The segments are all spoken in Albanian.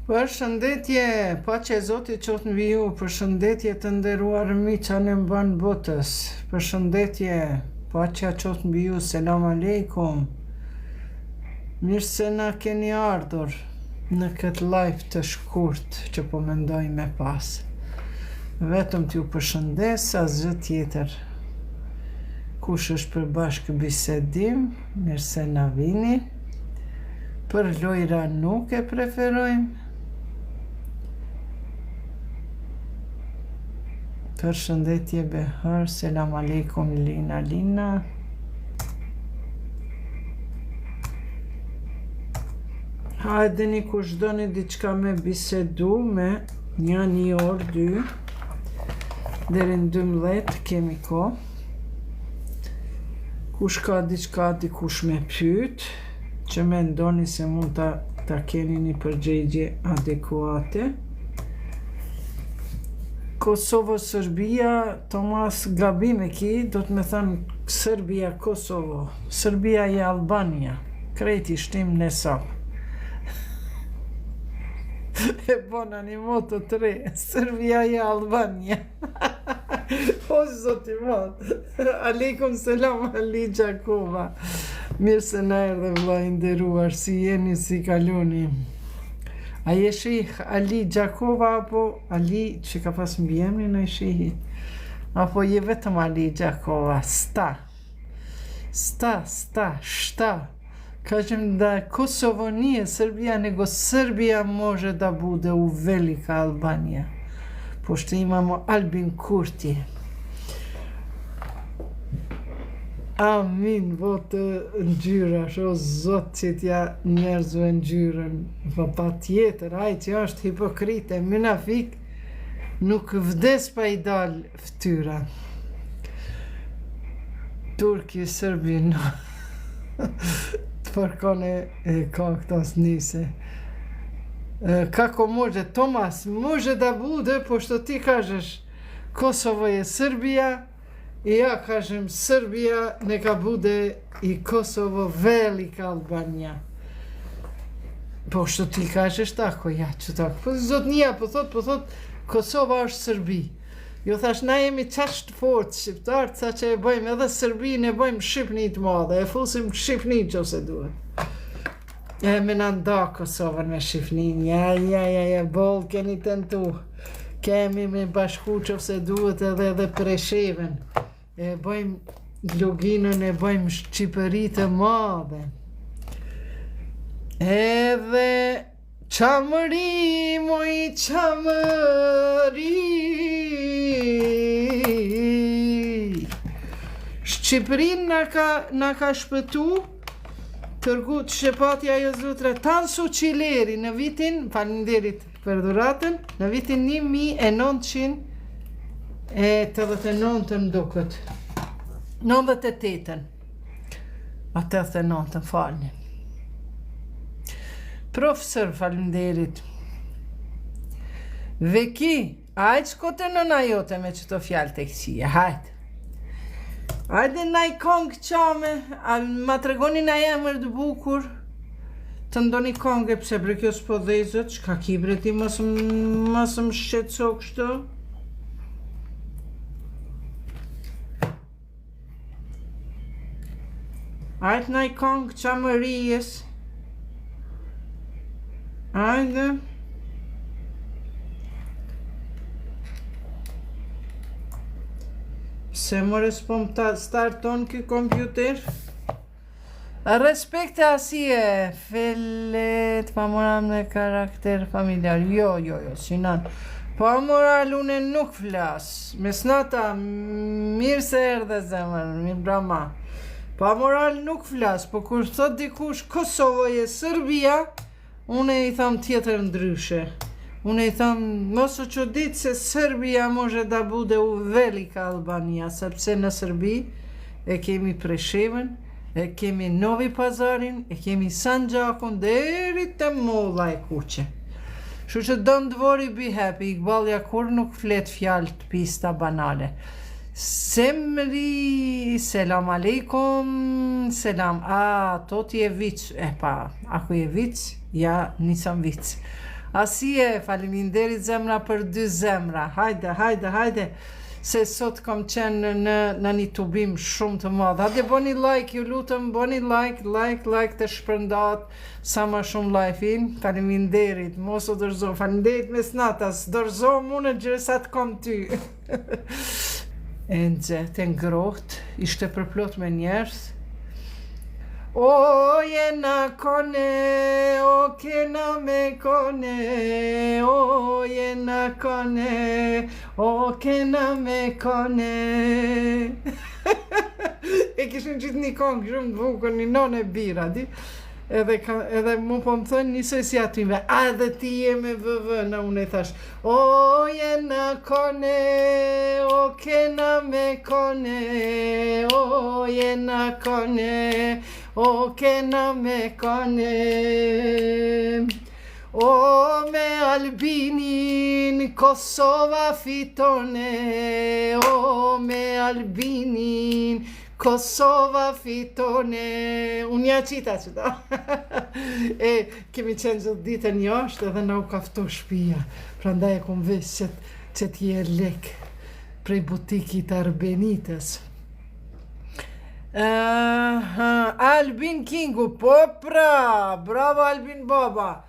Përshëndetje, paqja e Zotit qoftë mbi ju, përshëndetje të nderuar miq anë mban botës. Përshëndetje, paqja qoftë mbi ju, selam aleikum. Mirë se na keni ardhur në këtë live të shkurt që po mendoj me pas. Vetëm t'ju përshëndes, asgjë tjetër. Kush është për bashkë bisedim, mirë se na vini. Për lojra nuk e preferojmë. Përshëndetje Behar, selam aleikum Lina. Hajdeni kush doni diçka me bisedu me një orë 2 deri në 12 kemi kohë. Kush ka diçka dikush me pyet, që mendoni se mund ta keni një përgjigje adekuate. Kosovo-Serbia, Tomas gabim e ki, do të me thënë Serbia-Kosovo. Serbia e Albania, krejti shtim në sap. E bona një moto të re, Serbia e Albania. O zoti madh. Aleikum selam Ali Gjakova. Mirë se na erdhe vllai nderuar, si jeni, si kaloni? A je shih Ali Gjakova apo Ali që ka pas mbiemrin ai shehi? Apo je vetëm Ali Gjakova? Shta. Kažem da Kosovo nije Srbija, nego Srbija može da bude u velika Albanija. Pošto imamo Albin Kurti. Amin, votë ngjyrash, o zot që t'ja njerëzve ngjyrën, pa tjetër, ai që është hipokrite, munafik, nuk vdes pa i dal fytyra. Turki, Serbi, no. Të përkone ka këto snise. Kako može, Tomas, može da bude, pošto ti kažeš Kosovo je Srbija, i ja kažem Srbija, neka bude i Kosovo velika Albanija. Pošto ti kažeš tako, ja ću tako. Po zotnia, po thot, Kosova është Sërbi. Jo thash, na jemi qashtë fort shqiptarë, sa që e bëjmë edhe Sërbinë, e bëjmë Shqipni të madhe, e fusim Shqipni që ose duhet. E me në nda Kosovën me Shqipnin, ja, bol keni tentu. Kemi me bashku që ose duhet edhe Presheven. E bëjmë loginën, e bëjmë Shqipëri të madhe. Edhe qamëri, moj qamëri. Shqipërin na ka shpëtu, tërgut Shqipatja jo zutra, Tansu Qileri në vitin, falinderit për dhuratën, në vitin 1989 më duket. 98-ën. 89-ën, falni. Profesor, falinderit. Veki, hajtë shkote nëna jote me qëto fjallë të kësia, hajtë. Hajde na i kongë qame, ma të regoni na emër të bukur, të ndoni kongë, pse bre kjo s'po dhezët, shka kibre ti masëm shqetso kështu? Hajde na i kongë qamërijes. Hajde. Se more s'pom ta starton ky kompjuter. Respekte asije, felet pa moral me karakter familjar. Jo, Sinan. Pa moral une nuk flas. Mesnata, mirë se erdhe zemër, mirë brama. Pa moral nuk flas, po kur thot dikush Kosovo je Serbia, une i tham tjetër ndryshe. Unë i tham, mos u çudit se Serbia može da bude u velika Albanija, sepse në Serbi e kemi Presheven, e kemi Novi Pazarin, e kemi Sanxhakun deri te Molla e Kuqe. Kështu që don't worry, be happy, Iqbalja kur nuk flet fjalë të pista banale. Semri, selam aleikum, selam, to ti je vic, pa, ako je vic, ja nisam vic. Asie, faleminderit zemra për 2 zemra. Hajde. Se sot kam qenë në një tubim shumë të madh. Hajde bëni like, ju lutem, bëni like të shpërndat sa më shumë live-in. Faleminderit, mos u dorëzo. Faleminderit Mesnatas, dorëzo mu në gjësat kom ty. E nxehtë, ngrohtë, ishte përplot me njerëz. O jena kone, o kena me kone, o jena kone, o kena me kone. E kishin qitë një kongë shumë të bukur, një none bira, di? Edhe mu po më thënë njësoj si atyme, a dhe ti je me vëvë, në unë e thash, o jena kone, o kena me kone, o jena kone, o kena me kone. O me Albinin Kosova fitone, o me Albinin Kosova fitone. Unë ja qita që da. E kemi qenë gjithë ditën jashtë edhe na u kafto shtëpia. Prandaj e kom vesh që t'je lek prej butikit Arbenitës. Albin Kingu, po pra, bravo Albin baba.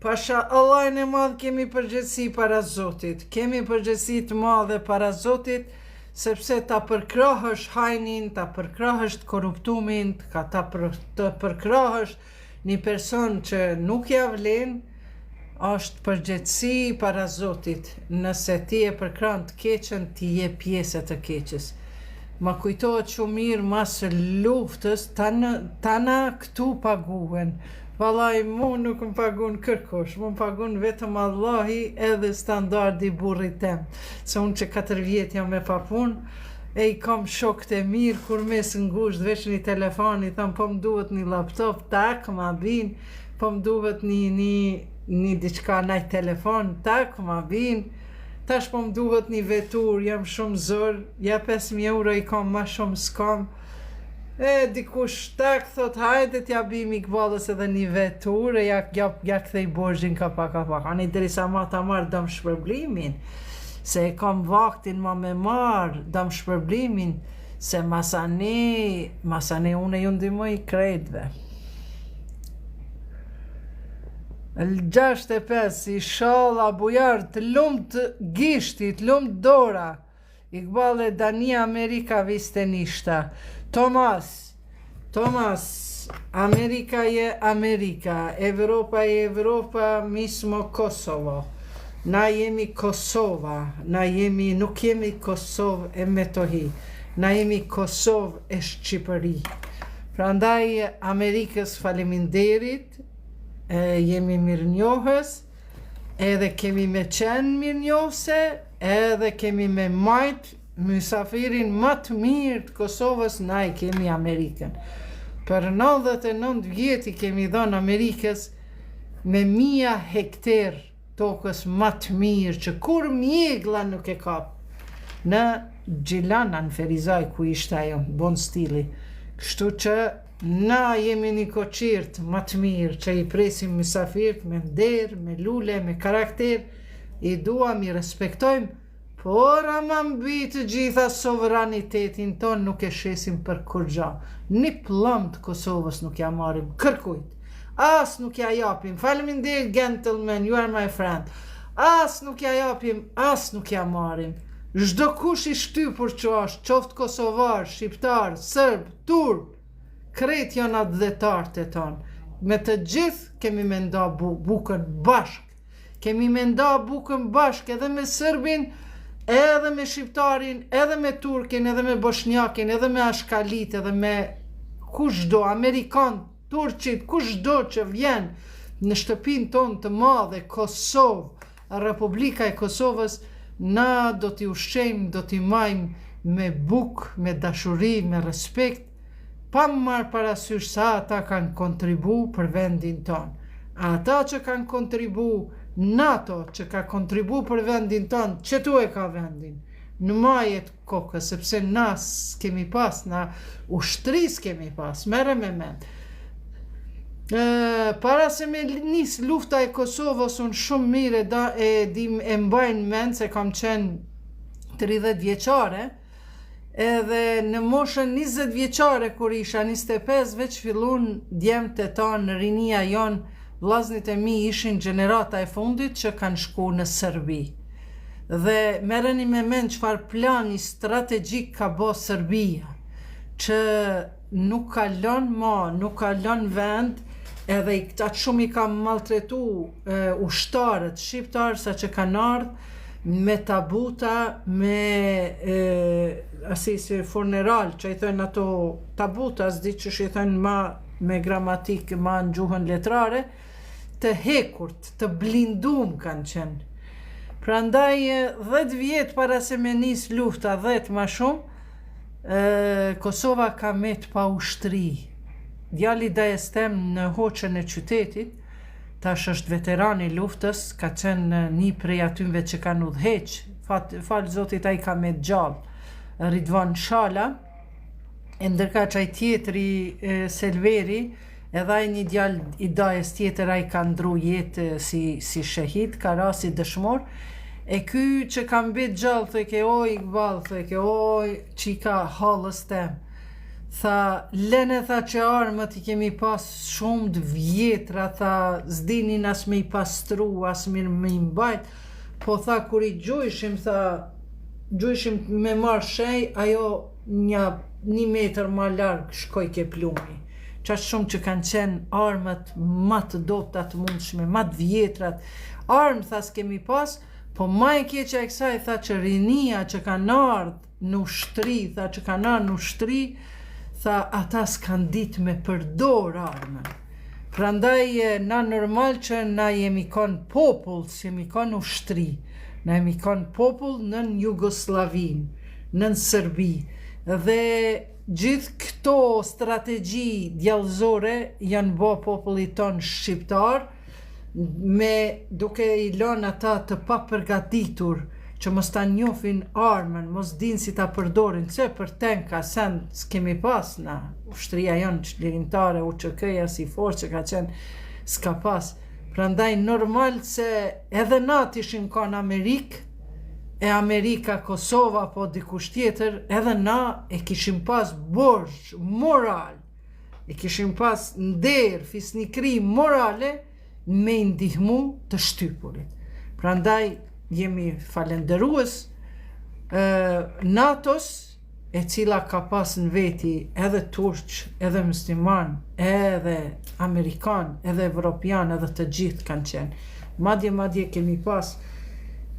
Pasha Allahin e madh kemi përgjegjësi para Zotit. Kemi përgjegjësi të madhe para Zotit, sepse ta përkrahësh hajnin, ta përkrahësh të korruptumin, të përkrahësh një person që nuk ja vlen, është përgjegjësi para Zotit. Nëse ti e përkran të keqen, ti je pjesë të keqes. Ma kujtohet shumë mirë mas luftës, tana këtu paguhen. Vallai, mu nuk më pagun kërkosh, mu më pagun vetëm Allahi edhe standardi burrit tem. Se unë që 4 vjet jam me papun, e I kam shokët e mirë, kur mes ngusht vesh një telefon, I tham po më duhet një laptop, tak, ma bin, po më duhet një diçka naj telefon, tak, ma bin, tash po më duhet një vetur, jam shumë zor, ja 5.000 euro I kam, ma shumë s'kam. E dikush tak thot hajde t'ja bim I këballës edhe një vetur e ja kthej borxhin ka pak. Ani derisa ma ta marr dam shpërblimin, se e kam vaktin ma me marr dam shpërblimin, se masane une ju ndihmoj krejtve. 65 inshallah bujar të lumt gishti, të lumt dora. Iqbale Dania Amerika viste nishta. Thomas, Amerika je Amerika, Evropa je Evropa, mi smo Kosovo. Na jemi Kosova, nuk jemi Kosovë e Metohi, na jemi Kosovë e Shqipëri. Prandaj Amerikës faleminderit, jemi mirënjohës, edhe kemi me qenë mirënjohëse, edhe kemi me majtë mysafirin më të mirë të Kosovës, na I kemi Amerikën. Për 99 vjeti kemi dhënë Amerikës me 1000 hektar tokës më të mirë që kur mjegla nuk e kap. Në Gjilana, në Ferizaj, ku ishte ajo, bon stili. Kështu që na jemi një koqirt më të mirë që I presim mysafirt me nder, me lule, me karakter, I duam, I respektojmë, por ama mbi të gjitha sovranitetin ton nuk e shesim për kur gja. Një plëm të Kosovës nuk ja marim kërkujt. As nuk ja japim. Faleminderit gentleman, you are my friend. As nuk ja japim, as nuk ja marim. Çdo kush I shtypur që është, qoftë kosovar, shqiptar, serb, turp, krejt janë atë dhetarët e tonë. Me të gjithë kemi me nda bukën bashk. Kemi me nda bukën bashk edhe me Serbin, edhe me shqiptarin, edhe me turkin, edhe me boshnjakin, edhe me ashkalit, edhe me kushdo, Amerikan, turqit, kushdo që vjen në shtëpin ton të madhe, Kosovë, Republika e Kosovës, na do t'i ushqejmë, do t'i majmë me buk, me dashuri, me respekt, pa marrë parasysh sa ata kanë kontribu për vendin ton. Ata që kanë kontribu, NATO që ka kontribu për vendin tonë, që tu e ka vendin, në majet kokës, sepse nas kemi pas, na ushtris kemi pas, mere me mend. Para se me nis lufta e Kosovës, unë shumë mire e mbajnë mend se kam qenë 30 vjeqare, edhe në moshën 20 vjeqare kur isha 25 veç fillun djemët e tanë, rinia jonë, vllaznit e mi ishin gjenerata e fundit që kanë shku në Serbi. Dhe merreni me mend çfarë plani strategjik ka bë Serbia, që nuk ka lënë vend, edhe atë shumë i ka maltretu ushtarët shqiptarë sa që kanë ardhë me tabuta, me si funeral, që i thënë ato tabuta, s'di që i thënë ma me gramatik, ma në gjuhën letrare, të hekurt, të blindum kanë qenë. Prandaj 10 vjetë para se me nis lufta, 10 ma shumë, Kosova ka met pa ushtri. Djali dajes tem në hoqën e qytetit, tash është veteran i luftës, ka qenë një prej atymve që kanë udhëheq, falë zotit ai ka met gjallë, Ridvan Shala, e ndërka që ai tjetri Selveri, edhe ai një djalë i dajes tjetër ai ka ndru jetë si shahid, ka ra si dëshmor, e ky që ka mbet gjallë, thëke oj Iqbal, thëke oj qika halës tem, tha lene tha që armët i kemi pas shumë të vjetra, tha zdinin as me i pastru, as me i mbajt, po tha kur i gjujshim, tha gjujshim me marrë shej, ajo një metër ma largë shkoj ke plumi. Qash shumë që kanë qenë armët ma të dopta të mundshme, ma të vjetrat, armë tha s'kemi pas, po ma e keqja e kësaj tha që rinia që kanë ardhë në ushtri, tha që kanë ardhë në ushtri, tha ata s'kan dit me përdor armën. Prandaj na normal që na jemi kon popull, jemi kon ushtri, na jemi kon popull nën Jugoslavin, nën Serbi, dhe gjithë këto strategji djallëzore janë bë popullit ton shqiptar, duke i lënë ata të papërgatitur, që mos ta njohin armën, mos din si ta përdorin, se për tenka sen s'kemi pas na, ushtria jonë lirimtare, UÇK-ja si forë që ka qenë, s'ka pas. Prandaj normal se edhe na t'ishin kanë Amerikë, e Amerika Kosova, po dikush tjetër, edhe na e kishim pas borxh moral, e kishim pas nder, fisnikri morale, me ndihmu të shtypurit. Prandaj jemi falenderues NATO-s, e cila ka pas në veti edhe turq, edhe musliman, edhe amerikan, edhe evropian, edhe të gjithë kanë qenë. Madje kemi pas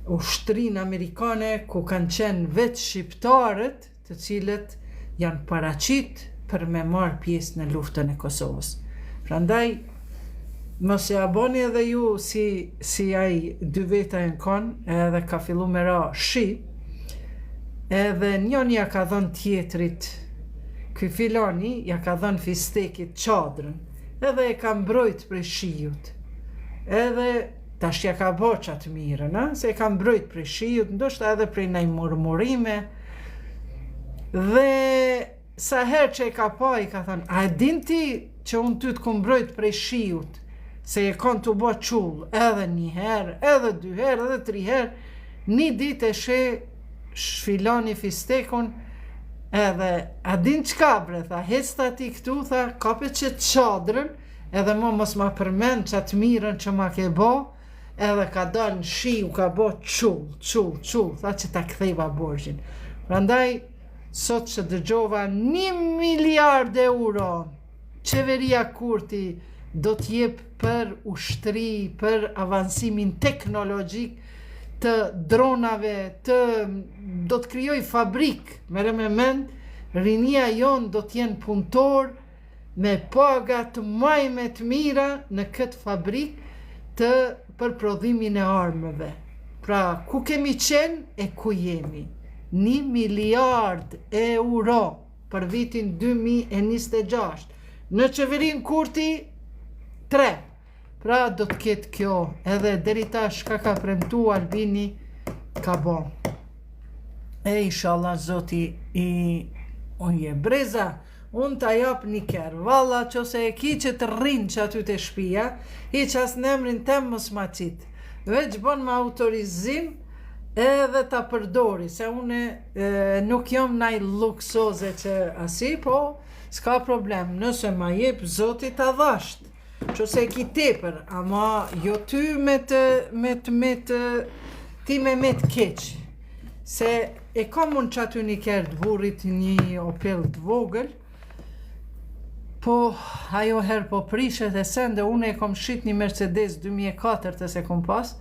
ushtrin amerikane ku kanë qenë vetë shqiptarët, të cilët janë paraqit për me marrë pjesë në luftën e Kosovës. Prandaj mos e aboni edhe ju si ai dy veta e në kon, edhe ka fillu me ra shi, edhe njën ja ka dhënë tjetrit, ky filoni ja ka dhënë fistekit qadrën, edhe e ka mbrojt prej shijut, edhe tash ja ka bo qatë mirën, se e ka mbrojt prej shijut, ndoshta edhe prej nej murmurime, dhe sa herë që e ka pa, i ka thënë, a din ti që unë ty të ku mbrojt prej shijut, se e kanë të bo qullë, edhe një herë, edhe 2 herë, edhe 3 herë, një ditë e shfiloni fistekun, edhe a din qka bre, tha, hecta ti këtu, tha, kape që të qadrën, edhe mos ma përmend që atë mirën që ma ke bo, edhe ka dalë në shiu, ka bo qullë, tha që ta ktheva borxhin. Prandaj, sot që dëgjova 1 miliard euro, qeveria Kurti do t'jep për ushtri, për avansimin teknologjik të dronave, do të krijoj fabrik, mere me mend, rinia jonë do t'jenë punëtor me paga të majme të mira në këtë fabrik për prodhimin e armëve. Pra, ku kemi qenë e ku jemi? 1 miliard euro për vitin 2026. Në qeverin Kurti, 3. Pra do të ketë kjo, edhe deri tash ka premtu Albini, ka bon. E inshallah zoti i unë je breza, unë ta jap një kerë. Valla që ose e ki që të rrinë që aty të shpia, i që asë në emrin tem mos ma qitë. Veç bon me autorizim edhe ta përdori, se une nuk jom naj luksoze që asi, po s'ka problem, nëse ma jep zotit ta dhasht, që se ki tepër, ama jo ty ti me të keq, se e kam unë që aty një kerë të burit një Opel të vogël, po ajo herë po prishet e sende, une e kom shit një Mercedes 2004 të se kom pas,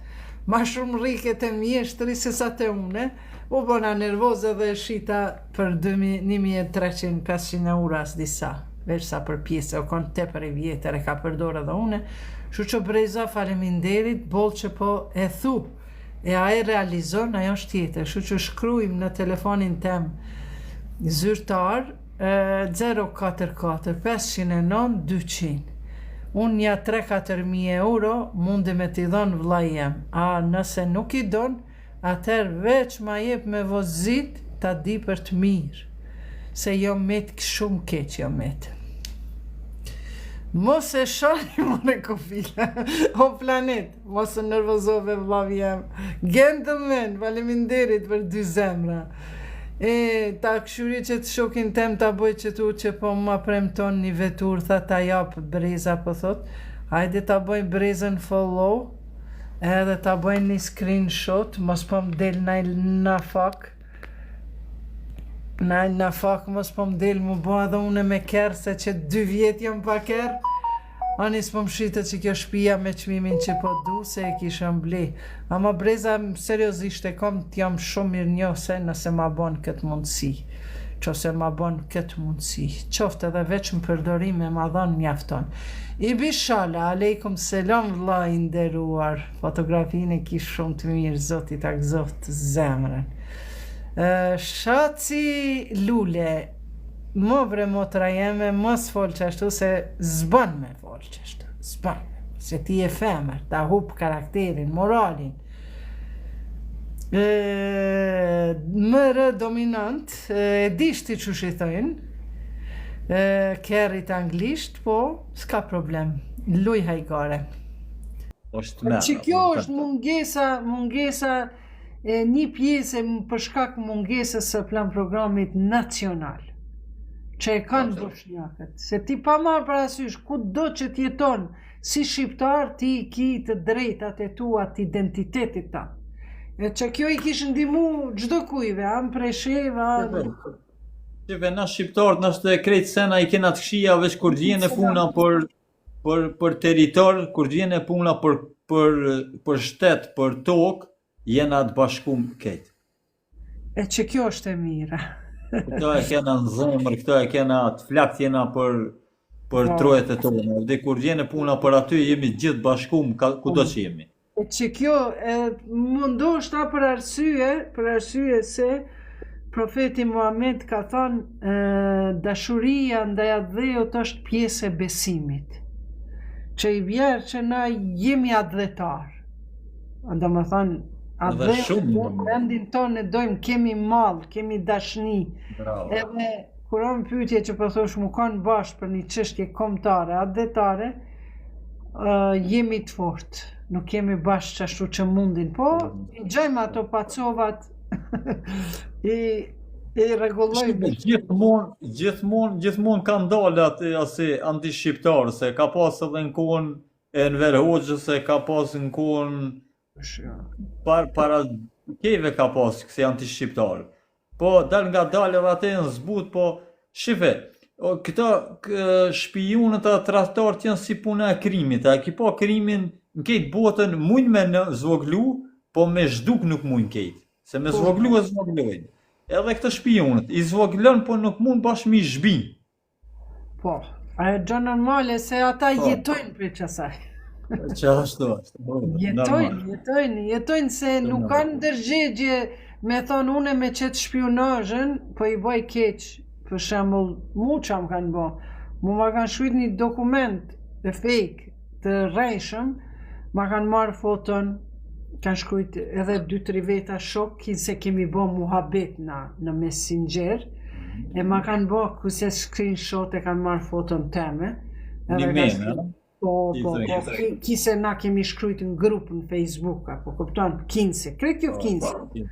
ma shumë rike të mjeshtri se sa të une, u bona nervoze dhe shita për 1.300-500 euras disa, veç sa për pjesë, o konë tepër e vjetër e ka përdore dhe une, shu që breza faleminderit, bol që po e thu, e a e realizon, ajo është tjetër, shu që shkrujmë në telefonin tem zyrtar 044 509 200. Unë ja 3-4.000 euro mundi me t'i dhonë vlla jem, a nëse nuk i donë, atër veç ma jep me vozit ta di për të mirë, se jo met shumë keq jo met. Mos e shani mëne kofila, o planet, mos e nervozove vllavi jem. Gentleman, faleminderit për 2 zemra. Ta këshuri që të shokin tem ta boj që tu që po ma premton një vetur, tha ta jap breza, po thot, hajde ta boj brezën follow, edhe ta boj një screenshot, mos po m'del na fak, mos po m'del mu bo edhe une me kerë, se që 2 vjet jam pa kerë, anis po m'shite që kjo shpia me qmimin që po du, se e kisha mbli. Ama breza, seriosisht e kom t'jam shumë mirë njose nëse ma bon këtë mundësi. Qose ma bon këtë mundësi. Qoftë edhe veç më përdorime ma dhonë mjafton. I bishala, aleikum selam vlla i nderuar. Fotografinë e kish shumë të mirë, zotit a gëzoft zemrën. Shaci Lule, më bre motra jeme, mos fol qashtu, se zban me fol qashtu, zban, se ti e femër, ta hup karakterin, moralin. Mërë dominant, e dishti që shithojnë, kerit anglisht, po s'ka problem, luj hajgare. Që kjo është mungesa një pjesë për shkak mungesës së plan programit nacional, që e kanë bosnjakët, se ti pa marrë parasysh, ku do që t'jeton si shqiptar, ti ki të drejtat e tua, të identitetit ta. E që kjo i kishë ndimu gjdo kujve, anë presheva... Qeve, na shqiptarët, nështë e krejtë sena i kena të kshia, veç kur gjene puna për territor, kur gjene puna për shtet, për tokë, jena të bashkum këtë. E që kjo është e mira. Këto e kena në zemër, këto e kena të flakt jena për trojet e tonë. Dhe kur gjene puna për aty, jemi gjithë bashkum, kudo që jemi. E që kjo mundoshta për arsye se profeti Muhammed ka thonë dashuria ndaj adheut është pjesë e besimit. Që i vjerë që na jemi adhetar. Do më thonë, vendin tonë e dojmë, kemi mall, kemi dashni. Edhe kur on pyetje që po thosh mu kanë bashkë për një çështje kombëtare, adhetare, jemi të fortë. Nuk kemi bashkë ashtu që mundin, po i gjojmë ato pacovat, i rregullojmë. Gjithmonë kanë dalë atë anti-shqiptarë, se ka pas edhe në kohën e Enver Hoxhës, se ka pas në kohën para keve ka pas kësi anti-shqiptarë. Po dal nga dalë edhe atë në zbut, po shife, këta shpijunët e tradhtarët janë si puna e krimit, a ki pa krimin në kejtë botën mujnë me në zvoglu, po me zhduk nuk mujnë kejtë, se me zvoglu e zvoglojnë. Edhe këta shpijunët, i zvoglon, po nuk mund bashkë mi zhbin. Po, a e gjë normale se ata jetojnë për qësaj. Që ashtu është. Jetojnë se nuk kanë ndërgjegje me thonë une me qëtë shpionazhen, po i boj keq, për shembull, mu që më kanë bo. Mu ma kanë shkruajt një dokument e fake të rrejshëm, ma kanë marrë foton, kanë shkruajt edhe 2-3 veta shok, se kemi bo muhabet në Messenger, e ma kanë bo këse screenshot e kanë marrë foton teme. Një meme, Po, kise na kemi shkrujt në grup në Facebook, po kupton, 15, krejt jo 15.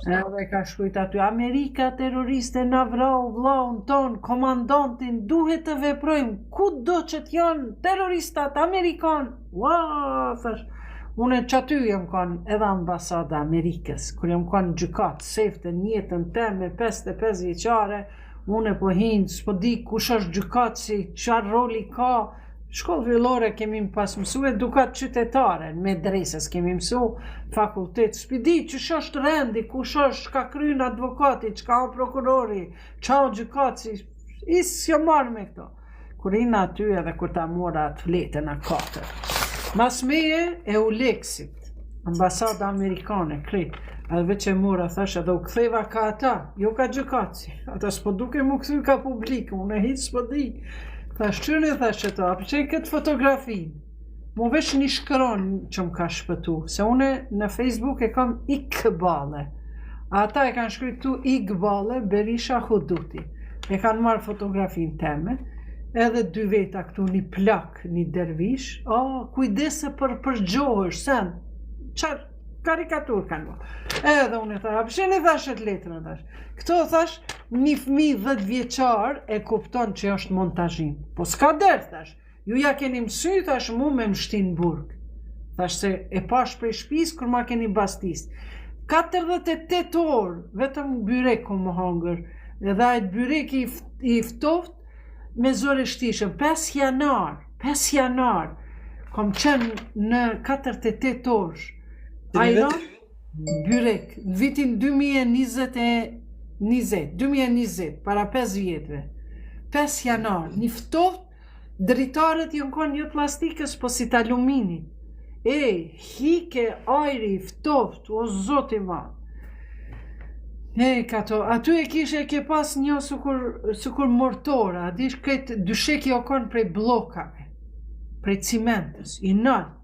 Edhe ka shkrujt aty, Amerika terroriste na vrau vllaun ton, komandantin, duhet të veprojmë, ku do që t'janë terroristat Amerikan. Ua, thash, une që aty jam kanë edhe ambasada Amerikës, kur jam kanë gjykat, sefte njetën teme, 55 vjeqare, une po hinë, s'po di kush është gjykat, si qarë roli ka. Shkollë fillore kemi pas mësu edukat qytetare, në medreses kemi mësu fakultet, s'pidi që është rendi, kush është, ka kryen advokati, që ka o prokurori, që o gjykatësi, isë jo marrë me këto. Kur ina aty edhe kur ta mora atë fletën a 4. Mas meje e Uleksit, ambasada amerikane, krejt, edhe veç e mora, thash, edhe u ktheva ka ata, jo ka gjykatësi, ata s'po duke mu kthy ka publikë, unë e hitë s'po di. Thash, qërë thash që ta, përqen këtë fotografin, mu vesh një shkron që më ka shpëtu, se une në Facebook e kam Iqbale. Ata e kanë shkrytu Iqbale Berisha Huduti. E kanë marrë fotografin teme, edhe 2 veta këtu një plak, një dervish, kujdese për përgjohësh, sen, qarë karikatur kanë bo. Edhe unë e thash, përqen e thash e të letrën, thash. Këto thash, një fëmi 10 vjeqar e kupton që është montazhin. Po s'ka derë, thash. Ju ja keni mësy, thash, mu me mështin burg. Thash se e pash prej shpis, kur ma keni bastis. 48 orë, vetëm byrek ku më hangër. Edhe ajt byrek i ftoft, me zore shtishëm. 5 janar, kom qenë në 48 orë. Ajran, byrek, në vitin 2020, para 5 vjetëve. 5 janar, një ftoft, dritarët jënë konë një plastikës, po si të aluminit. Hike, ajri, ftoft, o zoti ma. Kato, aty e kishe ke pas një sukur mortora, dish këtë dysheki o konë prej blokave, prej cimentës, i nëllë,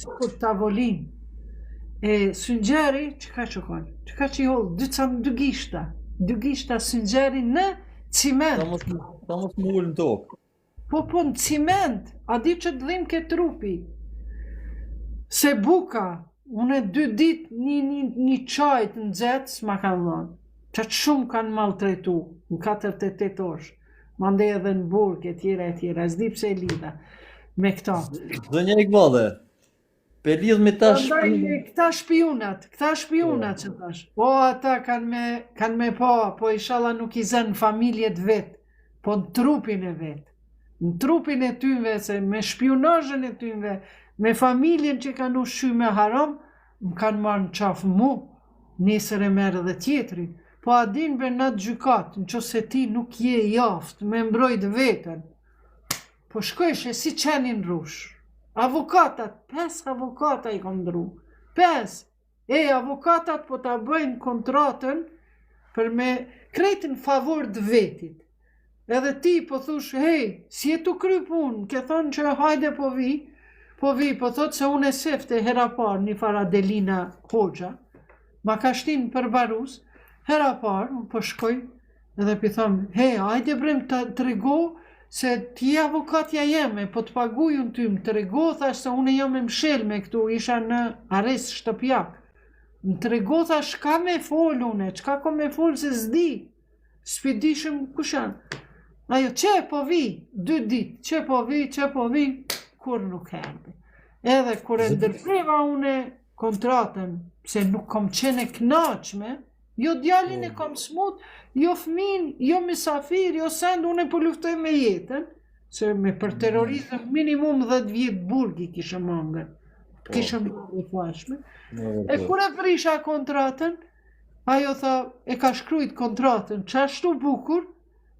sukur tavolinë. Sëngjeri, që ka që konë? Që ka që i hollë? 2 gishta sëngjeri në ciment. Ta mos më ullë në tokë. Po, në ciment. A di që të dhim ke trupi. Se buka, unë 2 dit një qajt në zetë, s'ma kanë dhënë. Qatë shumë kanë maltretu, në 48 orë. Mande edhe në burg, e tjera, s'di pse e lida. Me këta. Dhe një Iqbale. Për lidh me ta Këta shpionat që thash. Ata kanë me po ishala nuk i zënë familjet vetë, po në trupin e vetë. Në trupin e tyve, se me shpionazhen e tyve, me familjen që kanë ushqy me haram, më kanë marrë në qafë mu, nesër e merë dhe tjetrin. Po adin për në gjykat, në qëse ti nuk je jaftë, me mbrojt vetën. Po shkojshe si qenin rush. Avokatat, 5 avokata i kom ndru. 5. Avokatat po ta bëjnë kontratën për me krejtë në favor të vetit. Edhe ti po thush, si e tu kry punë, ke thonë që hajde po vi, po thotë se unë e sefte hera par një fara Adelina Hoxha, ma ka shtin për barus, hera par, unë po shkoj, edhe pi thomë, hajde brem të rego, se ti avokatja jeme, po të pagujun ty, më të rego, thash se une jam e mshel me këtu, isha në arrest shtëpjak. Më të rego, thash, ka me fol une, qka ko me fol se zdi, s'pidishëm kushan. Ajo, që po vi, 2 dit, që po vi, kur nuk herbi. Edhe kur e ndërpreva une kontratën, se nuk kom qene knaqme, jo djalin e kom smut, jo fmin, jo misafir, jo send, unë po luftoj me jetën, se me për terrorizëm minimum 10 vjetë burgi kishë mangën, kishë mangën e fuashme. E kur e prisha kontratën, ajo tha, e ka shkrujt kontratën, që ashtu bukur,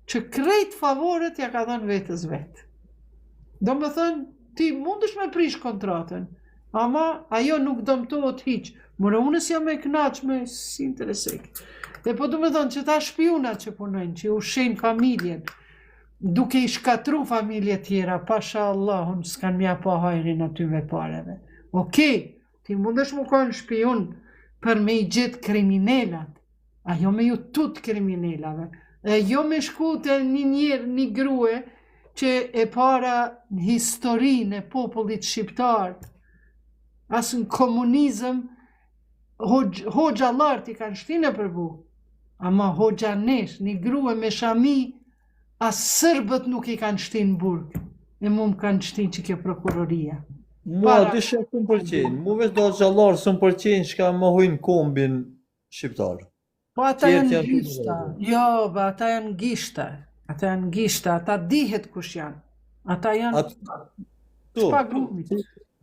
që krejt favoret ja ka dhënë vetës vetë. Do më thënë, ti mundesh me prish kontratën, ama ajo nuk dëmtohet hiq. Mëre unë si jam e knaqme, si interesek. Dhe po du me thonë që ta shpionat që punojnë, që u shenë familjen, duke i shkatru familje tjera, pasha Allah, unë s'kan mja pa hajrin atyve pareve. Ti mundesh më konë shpion për me i gjithë kriminelat, ajo me ju tut kriminelave, Jo me shku të një grue që e para në historinë e popullit shqiptar, asë në komunizëm, hoxha lartë i kanë shtinë e përbu, ama hoxha nesh, një grue me shami, asë sërbët nuk i kanë shtinë burg, e mu më kanë shtinë që kjo prokuroria. Mua dyshe së më përqenë, mu veç do gjallarë së më përqenë që ka më hujnë kombin shqiptar. Po ata janë gishta, jo, ata janë gishta, ata dihet kush janë, ata janë shpagumit.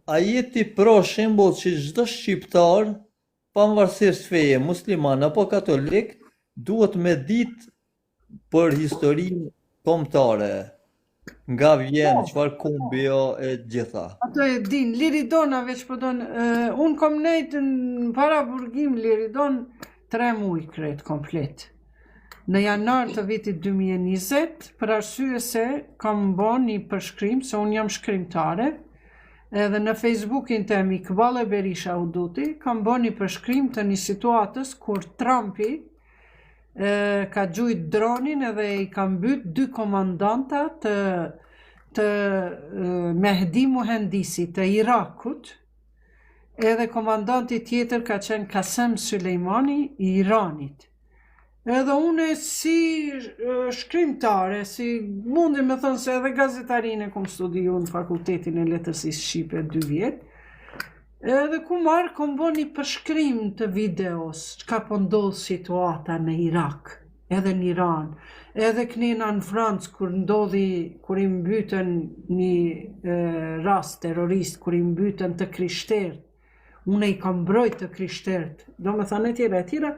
A jeti pro shembull që çdo shqiptar, pavarësisht feje, musliman apo katolik, duhet me ditë për historinë kombëtare, nga vjen, çfarë kombi jo e gjitha. Ato e din, Liridona veç po don, unë kom nejtë në para burgim Liridon 3 muaj kret komplet. Në janar të vitit 2020, për arsye se kam bën një përshkrim, se unë jam shkrimtare, edhe në Facebookin të Mikbale Berisha Uduti, kam bën një përshkrim të një situatës kur Trumpi ka gjujt dronin edhe i ka mbyt 2 komandanta të Mehdi Muhendisi të Irakut, edhe komandanti tjetër ka qenë Kasem Sulejmani i Iranit. Edhe une si shkrimtare, si mundi me thënë se edhe gazetarine kom studiu në Fakultetin e Letërsisë Shqipe 2 vjet, edhe ku marrë kom bo një përshkrim të videos, çka po ndodh situata në Irak, edhe në Iran, edhe kënina në Francë, kur i mbytën një rast terrorist, kur i mbytën të krishtert, une i kam mbrojt të krishtert, do me thënë e tjera,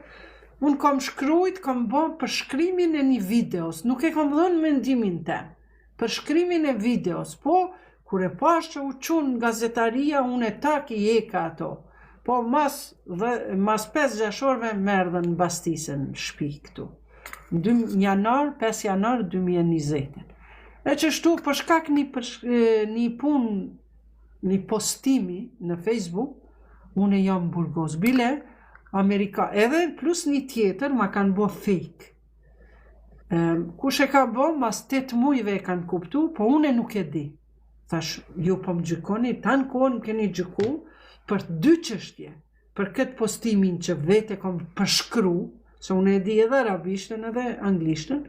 unë kam shkrujt, kam bo përshkrimin e një videos, nuk e kam dhënë mendimin tem, përshkrimin e videos, po, kur e pash që u qunë gazetaria, unë e tak i eka ato. Po mas 5-6 orëve merdhen bastisën në shpi këtu. 5 janar 2020. E që shtu për shkak një postimi në Facebook, unë jam burgos. Bile, Amerika, edhe plus një tjetër ma kanë bo fake. Kush e ka bo, mas 8 mujve e kanë kuptu, po unë nuk e di. Thash, ju po më gjykoni, tanë kohën më keni gjyku për 2 çështje. Për këtë postimin që vete kom përshkru, se unë e di edhe arabishtën edhe anglishtën,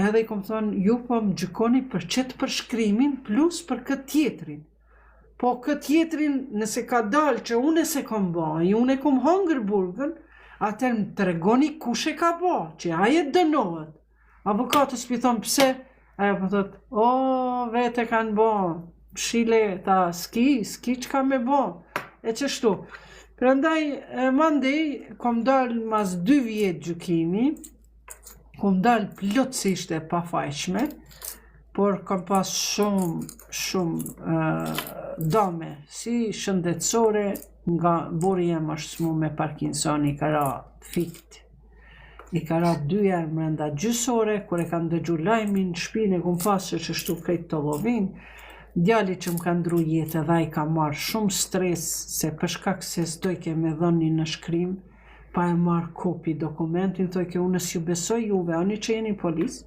edhe i kom thonë, ju po më gjykoni për qëtë përshkrimin plus për këtë tjetrin. Po këtë tjetrin, nëse ka dalë që unë se kom ba, i unë e kom hongër burgën, atër më të regoni kush e ka ba, që aje dënohet. Avokatës pi thonë, pse? Ajo po thotë, vete kanë bo, shile, ta ski që ka me bo, e qështu. Prandaj, mandej, kom dalë mas 2 vjet gjykimi, kom dalë plotësisht e pafajshme, por kom pas shumë dome, si shëndetësore, nga buri jem është smu me Parkinson, i ka ra fikt. I ka ra 2 herë mrenda gjysore, kur e kam dëgju lajmin, shpinë e kum pasë që shtu krejt të lovin, djali që më ka ndru jetë edhe i ka marrë shumë stres, se përshkak se s'doj ke me dhoni në shkrim, pa e marrë kopi dokumentin, thoj ke unë s'ju besoj juve, ani që jeni polis,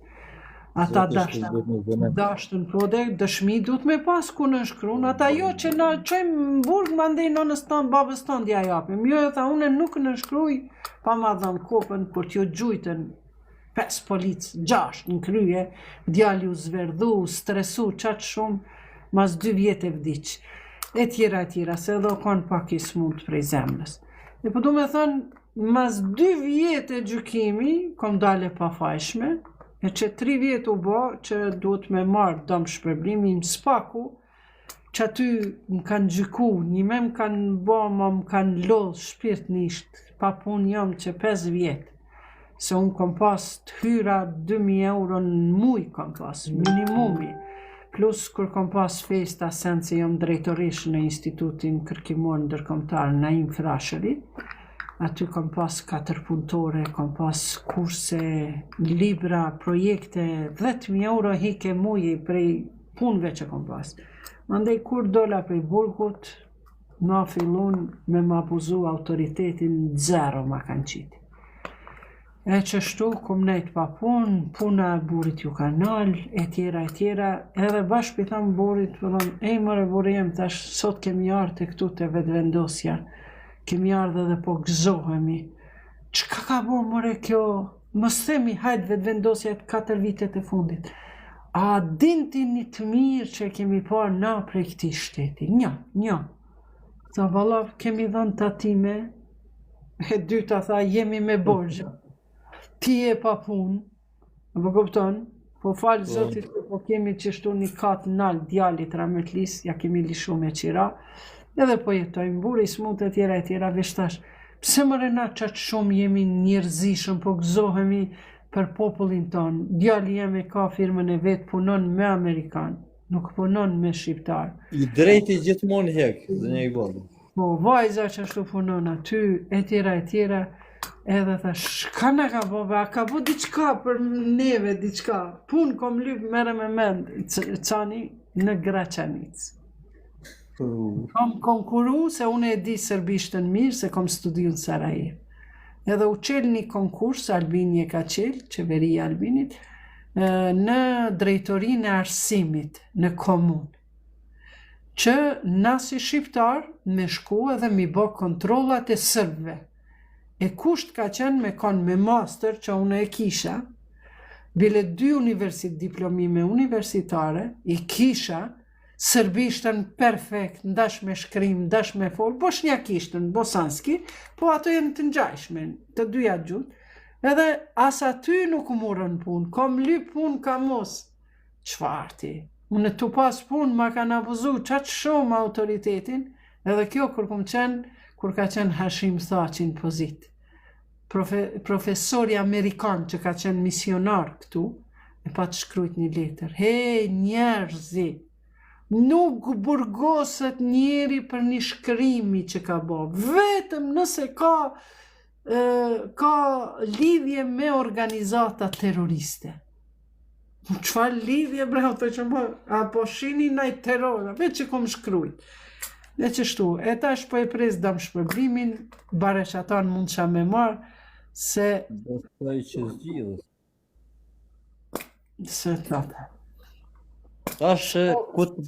ata dashtën po dhe dëshmi duhet me pas ku në shkrun, ata jo që na qojmë në burg, ma ndej nonës tonë, babës tonë dja japim, jo e tha unë nuk në shkruj, pa ma dhënë kopën, kur t'jo gjujtën 5 policë, 6 në krye, djali u zverdhu, stresu, qatë shumë, mas 2 vjetë e vdiq, e tjera, se edhe o konë pak i smut prej zemrës. E po du me thënë, mas 2 vjetë e gjykimi, kom dale pa fajshme, e që 3 vjetë u bo, që duhet me marrë dëmë shpërblimi më spaku, që aty më kanë gjyku, një me më kanë bo, më kanë lodhë shpirtnisht, pa pun jam që 5 vjetë, se unë kom pas të hyra 2.000 euro në muj kom pas, minimumi, plus kur kom pas festa sen se jam drejtorish në institutin kërkimor ndërkombëtar Naim Frashëri, aty kom pas 4 punëtore, kom pas kurse, libra, projekte, 10.000 euro hike muji prej punëve që kom pas. Mandej kur dola prej burgut, ma fillun me ma abuzu autoritetin 0 ma kanë qiti. E qështu, kom nejt pa puna e burit ju kanal, e tjera, edhe bashkë për thamë burit, mëre buri jem, tash sot kemi ardhë të këtu të vetëvendosja, kemi ardhë edhe po gëzohemi. Qka ka bo mëre kjo? Mos themi hajtë vetëvendosja të 4 vitet e fundit. A dinti një të mirë që kemi parë na prej këti shteti? Një. Tha valla, kemi dhënë tatime, e dyta tha, jemi me borgjë. Ti e pa punë, apo kupton? Po falë zotit, po kemi qështu një katë nalë djalit Rametlis, ja kemi lishu me qira, edhe po jetojmë buri, smut e tjera, veshtash. Pse mëre na qatë shumë jemi njerëzishëm, po gëzohemi për popullin tonë. Djali jemi ka firmën e vetë, punon me Amerikan, nuk punon me shqiptar. I drejti gjithmonë hek, dhe një i bodë. Po vajza që ashtu punon aty, e tjera, edhe tha, shka në ka bo, a ka bo diqka për neve, diqka. Pun kom lyp mere me mend, cani në Graçanic. Kom konkuru, se unë e di serbishtën mirë, se kom studiu në Sarajevo. Edhe u qel një konkurs, Albini e ka qel, qeveria Albinit, në drejtorinë e arsimit, në komunë. Që na si shqiptar me shku edhe mi bo kontrollat e sërbëve. E kusht ka qenë me konë me master që unë e kisha, bile 2 diplomime universitare, i kisha, sërbishtën perfekt, ndash me shkrim, ndash me fol, bosnjakishtën, bosanski, po ato jenë të ngjajshme, të dyja gjuhë, edhe as aty nuk morën punë, kom lyp punë ka mos. Çfarti? Unë të pas punë ma kanë abuzu qatë shumë autoritetin, edhe kjo kur ka qenë Hashim Thaqin pozit. Profesori Amerikan që ka qenë misionar këtu, e pa të shkrujt një letër. Hej, njerëzi, nuk burgoset njeri për një shkrimi që ka bo, vetëm nëse ka lidhje me organizata terroriste. Qfar lidhje, bravo, të që më, apo shini naj terror, veç që kom shkrujt. Dhe që shtu, e tash po e pres dam shpërblimin, bare që ata në mund qa me marë, se... Besoj që zgjidhës. Se tata. Tash, ku të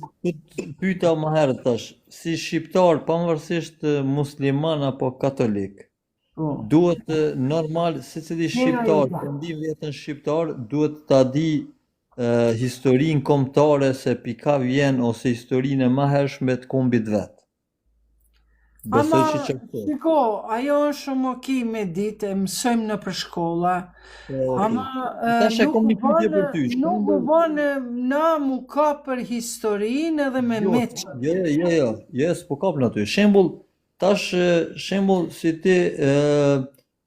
pyta më herë tash, si shqiptar, pavarësisht musliman apo katolik, duhet normal, se cili shqiptar, të ndim vetën shqiptar, duhet ta di historinë kombëtare se pika vjen ose historinë e mahershme të kombit vet. Besoj që qëpto. Shiko, ajo është shumë oki me ditë, e mësojmë në për shkolla, ama nuk u bënë na mu ka për historinë edhe me meqë. Jo, s'po kap në ty. Shembull si ti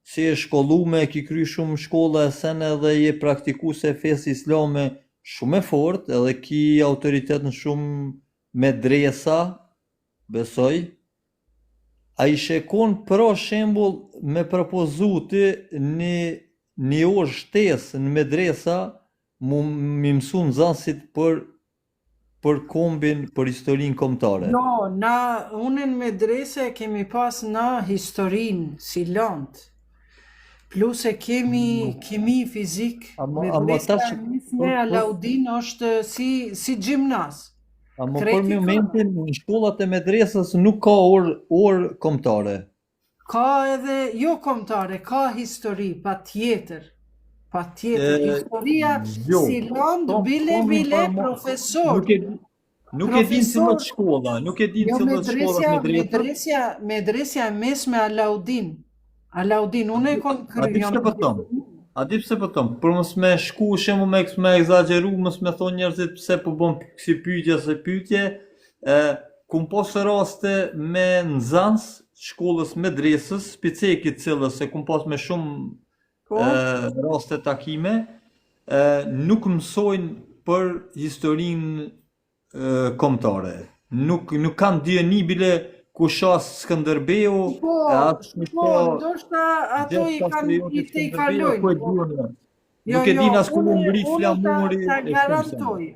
si e shkollume, ki kry shumë shkolla e sen edhe je praktikuese e fesë islame shumë e fort, edhe ki autoritet në shumë medresa, besoj. A i shekon pra shembull me propozu ti një orë shtesë në medresa mi mësu nxënësit për kombin, për historinë kombëtare. Jo, unë në medrese kemi pas na historinë si lantë. Plus e kemi fizik, medresa me Alaudin është si gjimnas. Ama për momentin në shkollat e medresës nuk ka orë kombëtare. Ka edhe jo kombëtare, ka histori, pa tjetër. Historia si landë, bile profesor. Nuk e din se më të shkolla, Medresja e mesme Alaudin, unë e konë kryon. A di pse po thom, për mos me shku shembull me egzageru, mos me thonë njerëzit pse po bën si pyetje, kum pas raste me nxënës shkollës medresës, spicekit cilës se kum pas me shumë raste takime, nuk mësojnë për historinë kombëtare. Nuk kanë dieni bile ku shas Skënderbeu, ndoshta ato i kalojnë. Nuk e din as ku ngrit flamuri.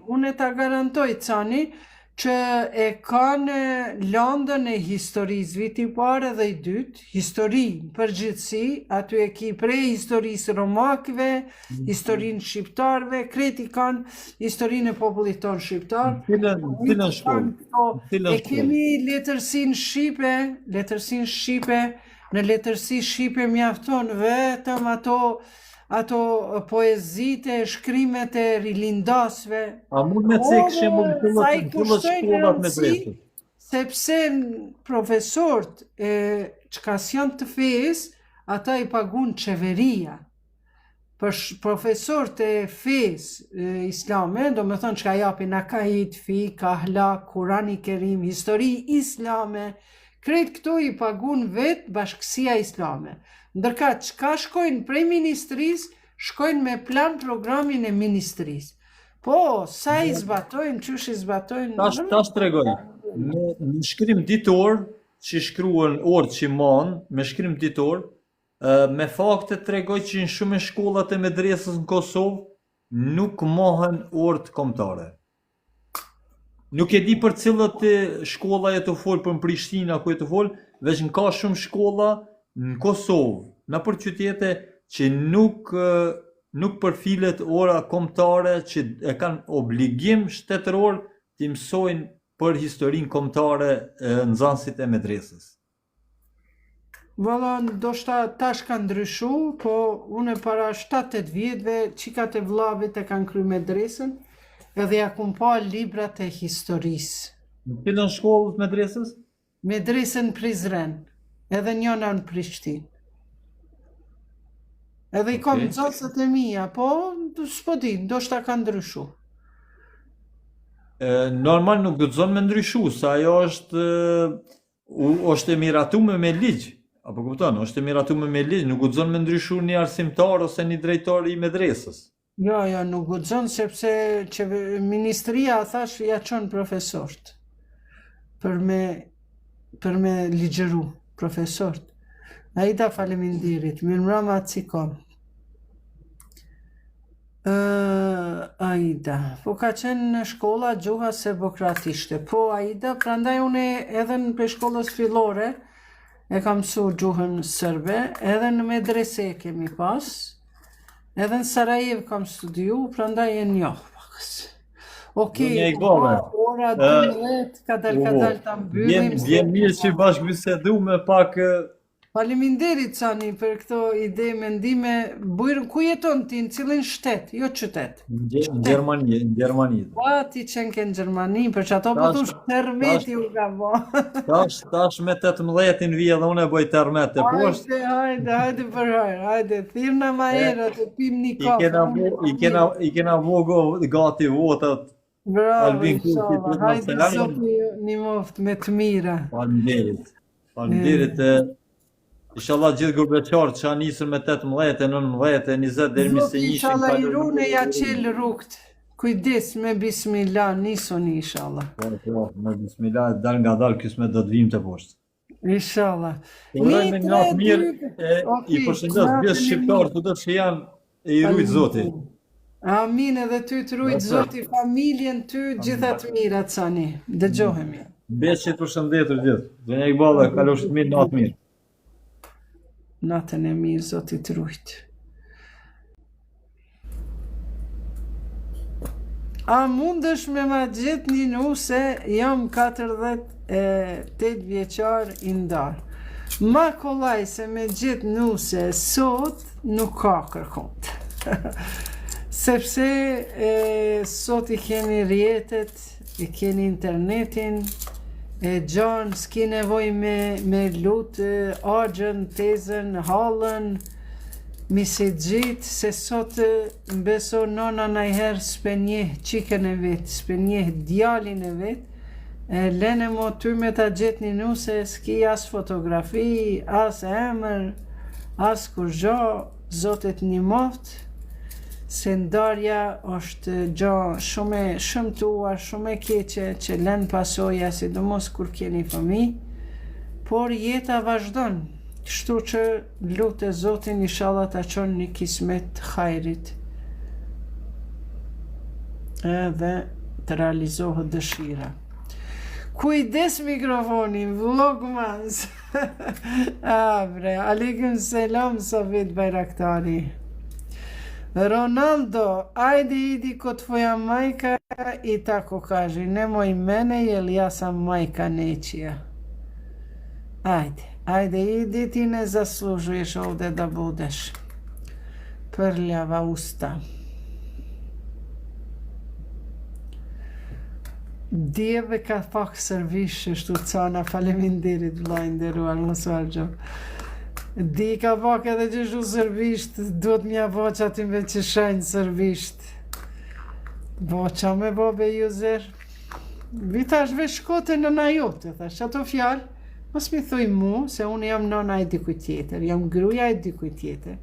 Unë ta garantoj Cani që e kanë landën e historisë, viti i parë dhe i dytë, histori përgjithësi, aty e ki prej historisë romakëve, historinë shqiptarëve, kreti kanë historinë e popullit tonë shqiptar. Cilën shkollë? E kemi letërsinë shqipe, në letërsi shqipe mjafton vetëm ato poezite, shkrimet e rilindasve. A mund me cek shembull shkollat medrese? Sepse profesorët çka janë të fesë, ata i pagun qeveria. Për profesorët e fesë islame, do me thonë çka japin akait, fik, ahlak, Kurani Kerim, histori islame, krejt këto i pagun vetë Bashkësia Islame. Ndërka çka shkojnë prej ministrisë, shkojnë me plan programin e ministrisë. Po, sa i zbatojnë, qysh i zbatojnë... Tash tregoj, në shkrim ditor, që shkruan orë që manë, me shkrim ditor, me fakte tregoj që në shumë shkollat e medresës në Kosovë, nuk mohen orët kombëtare. Nuk e di për cilët shkolla e të folë për në Prishtina, ku e të folë, veç në ka shumë shkolla në Kosovë, në për qytete që nuk përfilet ora kombëtare që e kanë obligim shtetëror të mësojnë për historinë kombëtare nxënësit e medresës. Valla, ndoshta tash ka ndryshu, po unë para 7-8 vjetëve qikat e vllavit e kanë kry medresën, edhe ja kum pa librat e historisë. Në cilën shkollë të medresës? Medresën Prizren, edhe njëna në Prishtinë. Edhe i kam nxënësat e mia, po s'po di, ndoshta ka ndryshu. Normal nuk do të zonë me ndryshu, sa ajo është e miratume me ligj. Apo kupton, është e miratume me ligj, nuk do të zonë me ndryshu një arsimtar ose një drejtor i medresës. Jo, nuk guxon sepse ministria thash ja çon profesorët për me ligjeru profesorët. Aida faleminderit, mirëmbrëma Cikon. Aida, po ka qenë në shkolla gjuha serbokratishte. Po Aida, prandaj unë edhe në për shkollës fillore e kam mësu gjuhën serbe, edhe në medrese kemi pas. Edhe në Sarajevo kam studiu, prandaj e njoh pakës. Okej, ora 12, kadal ta mbyllim. Vjen mirë që bashkë bisedu me pak... Faleminderit Cani për këto ide, mendime. Bujrë, ku jeton ti, në cilin shtet, jo qytet? Në Gjermani. Pa, ti qenë ke në Gjermani, për që ato po tu shtermeti u ka bo. Tash me 18 vija dhe unë e boj termet e poshtë. Hajde për hajde, thirna ma herë, të pim një kafë. I kena vogo gati votat. Bravo, inshallah, hajde zoti një moft me të mira. Faleminderit. Inshallah gjithë grupeqarët që janë nisur me 18, 19, 20 deri me 21. Inshallah i rune ja qel rrugt. Kujdes me bismillah, nisoni inshallah. Po, me bismillah dal nga dal kësme do të vim të poshtë. Inshallah. Urojmë një natë mirë, i përshëndes gjithë shqiptarët të që janë e i rujt Zoti. Amin, edhe ty të rujt Zoti, familjen ty gjitha të mira Cani. Dëgjohemi. Besh që të përshëndetur gjithë. Zënja i balla, kalofshit mirë, natë mirë. Natën e mirë, Zoti të rujt. A mundesh me ma gjithë një nuse, jam 48 vjeqar i ndarë. Ma kollaj se me gjithë nuse sot nuk ka kërkont. Sepse sot i keni rjetet, i keni internetin, gjanë s'ki nevoj me lutë, agjën, tezën, halën, misexhit, se sot mbeso nona najherë s'penjeh qikën e vetë, s'penjeh djalin e vetë, lene mo ty me ta gjetë një nuse, s'ki as fotografi, as emër, as kur gjo, zotet një moftë, se ndarja është gjo shumë tuar, shumë e keqe që len pasoja, sidomos kur keni fëmi, por jeta vazhdon, kështu që lutë Zotin inshallah ta çon një kismet hajrit edhe të realizohet dëshira. Kujdes mikrofonin, vlogmas. Bre, aleikum selam Safet Bayraktari. Ronaldo, ajde idi kod tvoja majka i tako kaži, nemoj mene jer ja sam majka nečija. Ajde, idi, ti ne zaslužuješ ovdje da budeš. Prljava usta. Djeve ka pak servishe shtu cana, faleminderit vllai nderuar mos harxho. Di ka pak edhe gjithu servisht, duhet mja voqa ti me që shajnë servisht. Voqa me bobe juzer. Vitash ve shkote nëna jote, thash, ato fjalë, mos mi thuj mu, se unë jam nëna e dikuj tjetër, jam gruja e dikuj tjetër.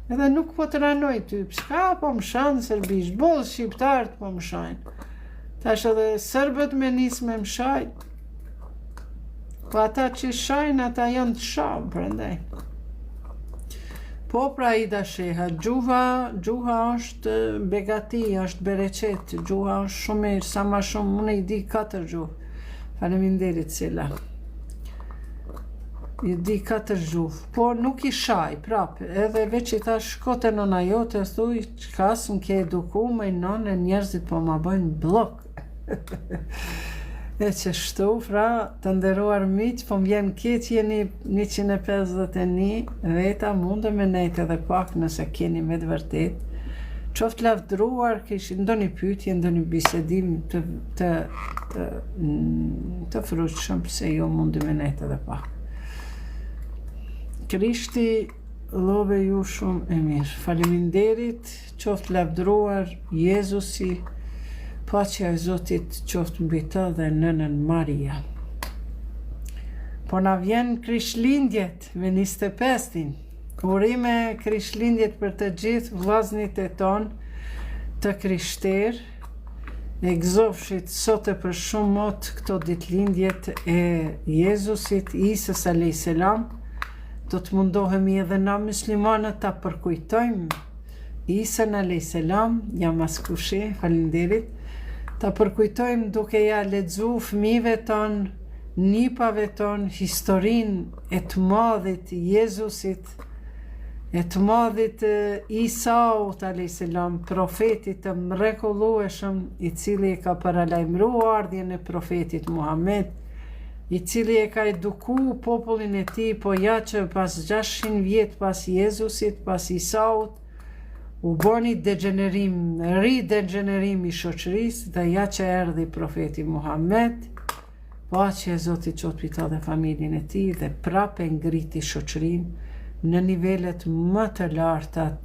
Edhe nuk po të ranoj ty, pshka po më shanë serbisht, bolë shqiptarët po më shajnë. Tash edhe sërbët me nisë me më shajnë. Po ata që shajnë, ata janë të shamë, prandaj. Po pra i da sheha, gjuha është begati, është bereqet, gjuha është shumë mirë, sa ma shumë, unë i di 4 gjuhë. Faleminderit Sela. I di 4 gjuhë, po nuk i shaj, prapë, edhe veç i thash shkote nëna jote, thuj, qka s'm ke eduku, me nënë, njerëzit po ma bëjnë blok. E që shtu, fra, të nderuar miq, po m'vjen keq jeni 151 veta, mundë me nejtë edhe pak nëse keni me të vërtet. Qoftë lavdruar, kishë ndonjë pyetje, ndonjë bisedim të frutshëm, pse jo mundi me nejtë edhe pak. Krishti love ju shumë e mirë. Faleminderit, qoftë lavdruar, Jezusi, paqja e Zotit qoftë mbi të dhe nënën Maria. Po na vjen Krishtlindjet me 25-in. Urime Krishtlindjet për të gjithë vllaznit e ton të krishterë. E gëzofshit sot e për shumë mot këto ditëlindjet e Jezusit, Isës a.s. Do të mundohemi edhe na muslimanët ta përkujtojmë Isën a.s. jam askushe, falenderit. Ta përkujtojmë duke ja lexu fëmijëve ton, nipave ton, historinë e të madhit Jezusit, e të madhit Isaut a.s. profetit të mrekullueshëm, i cili e ka paralajmëruar ardhjen e profetit Muhammed, i cili e ka eduku popullin e tij, po ja që pas 600 vjet pas Jezusit, pas Isaut, u boni ridegenerim i shoqërisë, dhe ja që erdhi profeti Muhammed, paqja e Zotit qoftë mbi të dhe familjen e tij, dhe prapë ngriti shoqërinë në nivelet më të larta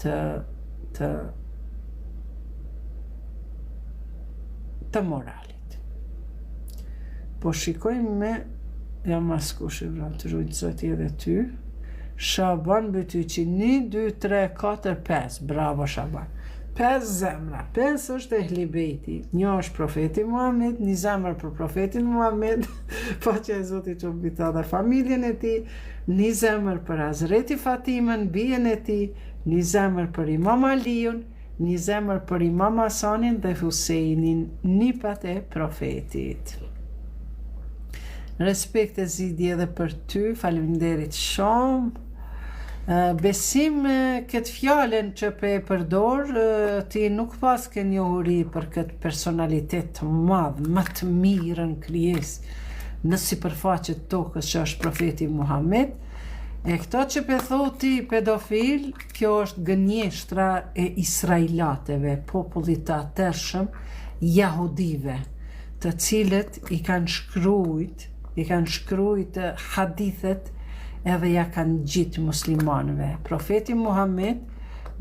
të moralit. Po shikojmë me jam askush e vran të rujtë Zoti edhe ty. Shaban Bëtyqi, 1, 2, 3, 4, 5. Bravo Shaban. 5 zemra. 5 është Ehli Bejti. 1 është profeti Muhammed, 1 zemër për profetin Muhammed, paqja e Zotit qoftë mbi të dhe familjen e tij, 1 zemër për Hazreti Fatimen, bijen e tij, 1 zemër për Imam Aliun, 1 zemër për Imam Hasanin dhe Husejnin, nipat e profetit. Respekt e zidi edhe për ty, faleminderit shumë. Besim këtë fjalen që pe e përdor, ti nuk pas ke njohuri për këtë personalitet të madh, më të mirën krijes në sipërfaqe të tokës që është profeti Muhammed. E këto që pe thoti pedofil, kjo është gënjeshtra e Israilateve, popullit të atërshëm, jahudive, të cilët i kanë shkrujt hadithet edhe ja kanë gjitë muslimanëve. Profeti Muhammed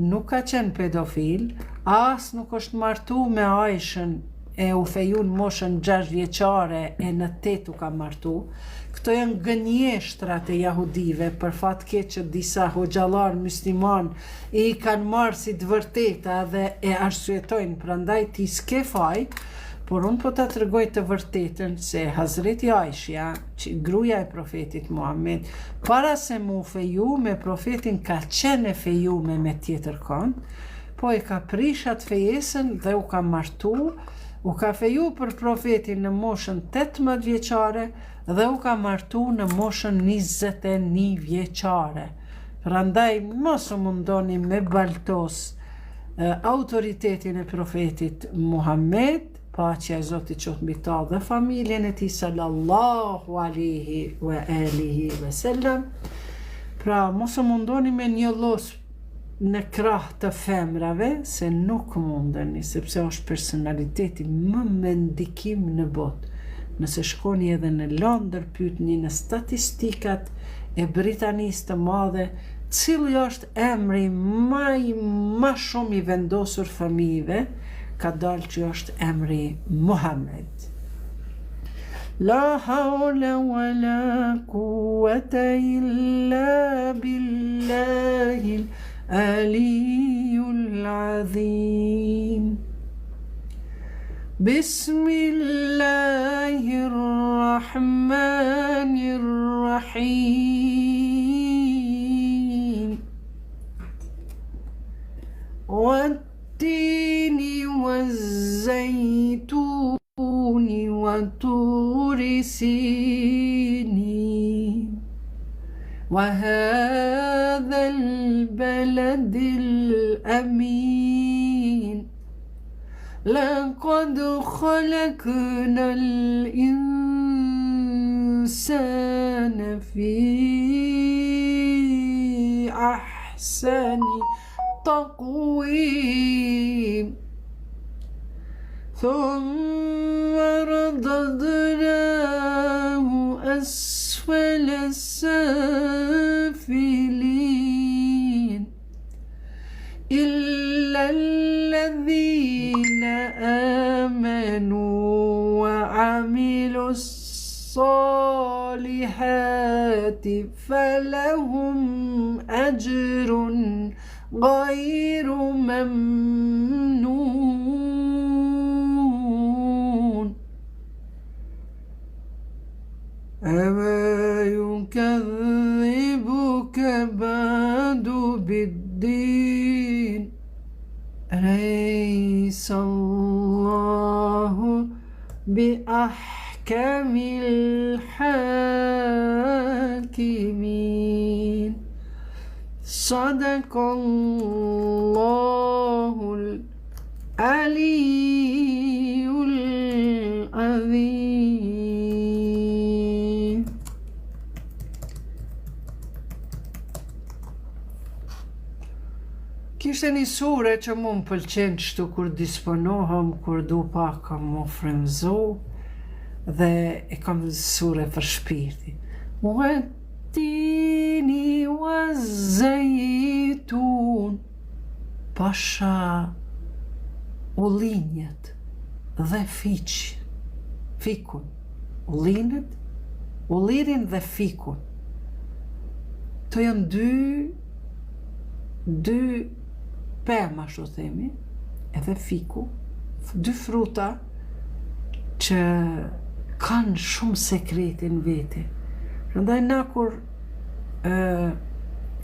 nuk ka qenë pedofil, as nuk është martu me Aishën, e u fejun moshën 6 vjeqare e në 8 u ka martu. Këto janë gënjeshtrat e jahudive, për fat keq që disa hoxhallar musliman i kanë marrë si të vërteta dhe e arsyetojnë, prandaj ti s'ke faj. Por unë po ta tregoj të vërtetën se Hazreti Aishja, gruaja e profetit Muhammed, para se mu feju me profetin ka qenë fejume me tjetër kënd, po e ka prish atë fejesën dhe u ka martu u ka feju për profetin në moshën 18 vjeqare dhe u ka martu në moshën 21 vjeqare. Prandaj mos u mundoni me baltos autoritetin e profetit Muhammed, paqja e Zotit qoftë mbi ta dhe familjen e tij sallallahu alaihi wa alihi wa sallam. Pra mos u mundoni me njollos në krah të femrave, se nuk mundeni, sepse është personaliteti më me ndikim në botë. Nëse shkoni edhe në Londër, pyetni në statistikat e Britanisë të madhe, cili është emri më shumë i vendosur fëmijëve, ka dalë që është emri Muhammed. La hawla wa la quwwata illa billahil aliyyul azim. Bismillahir rahmanir rahim. والتين والزيتون وطور سينين وهذا البلد الأمين لقد خلقنا الإنسان في أحسن تقويم ثم رددناه أسفل السافلين إلا الذين آمنوا وعملوا الصالحات فلهم أجر غير ممنون أما يكذبك بعد بالدين أليس الله بأحكم الحاكمين صدق الله العلي العظيم. Kishte një sure që mu më pëlqen qështu kur disponohem, kur du pak më frymëzu, dhe e kam sure për shpirti. Tini wa zejtun, pasha ullinjet dhe fikun. Ullirin dhe fikun. To janë dy pema, shu themi, edhe fiku, dy fruta që kanë shumë sekretin vete. Prandaj na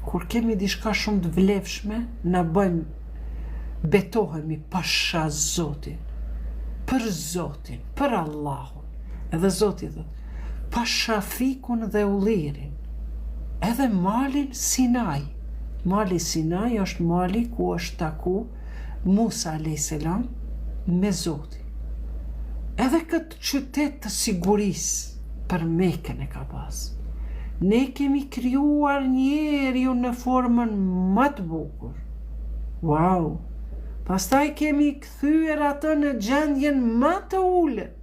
kur kemi diçka shumë të vlefshme, na bëjmë, betohemi pasha Zotin, për Zotin, për Allahun. Edhe Zoti thot, pasha fikun dhe ullirin, edhe malin Sinai. Mali Sinai është mali ku është taku Musa a.s. me Zotin. Edhe këtë qytet të sigurisë për Mekën e ka pas. Ne kemi krijuar njeriu në formën më të bukur. Wow! Pastaj kemi kthyer atë në gjendjen më të ulët.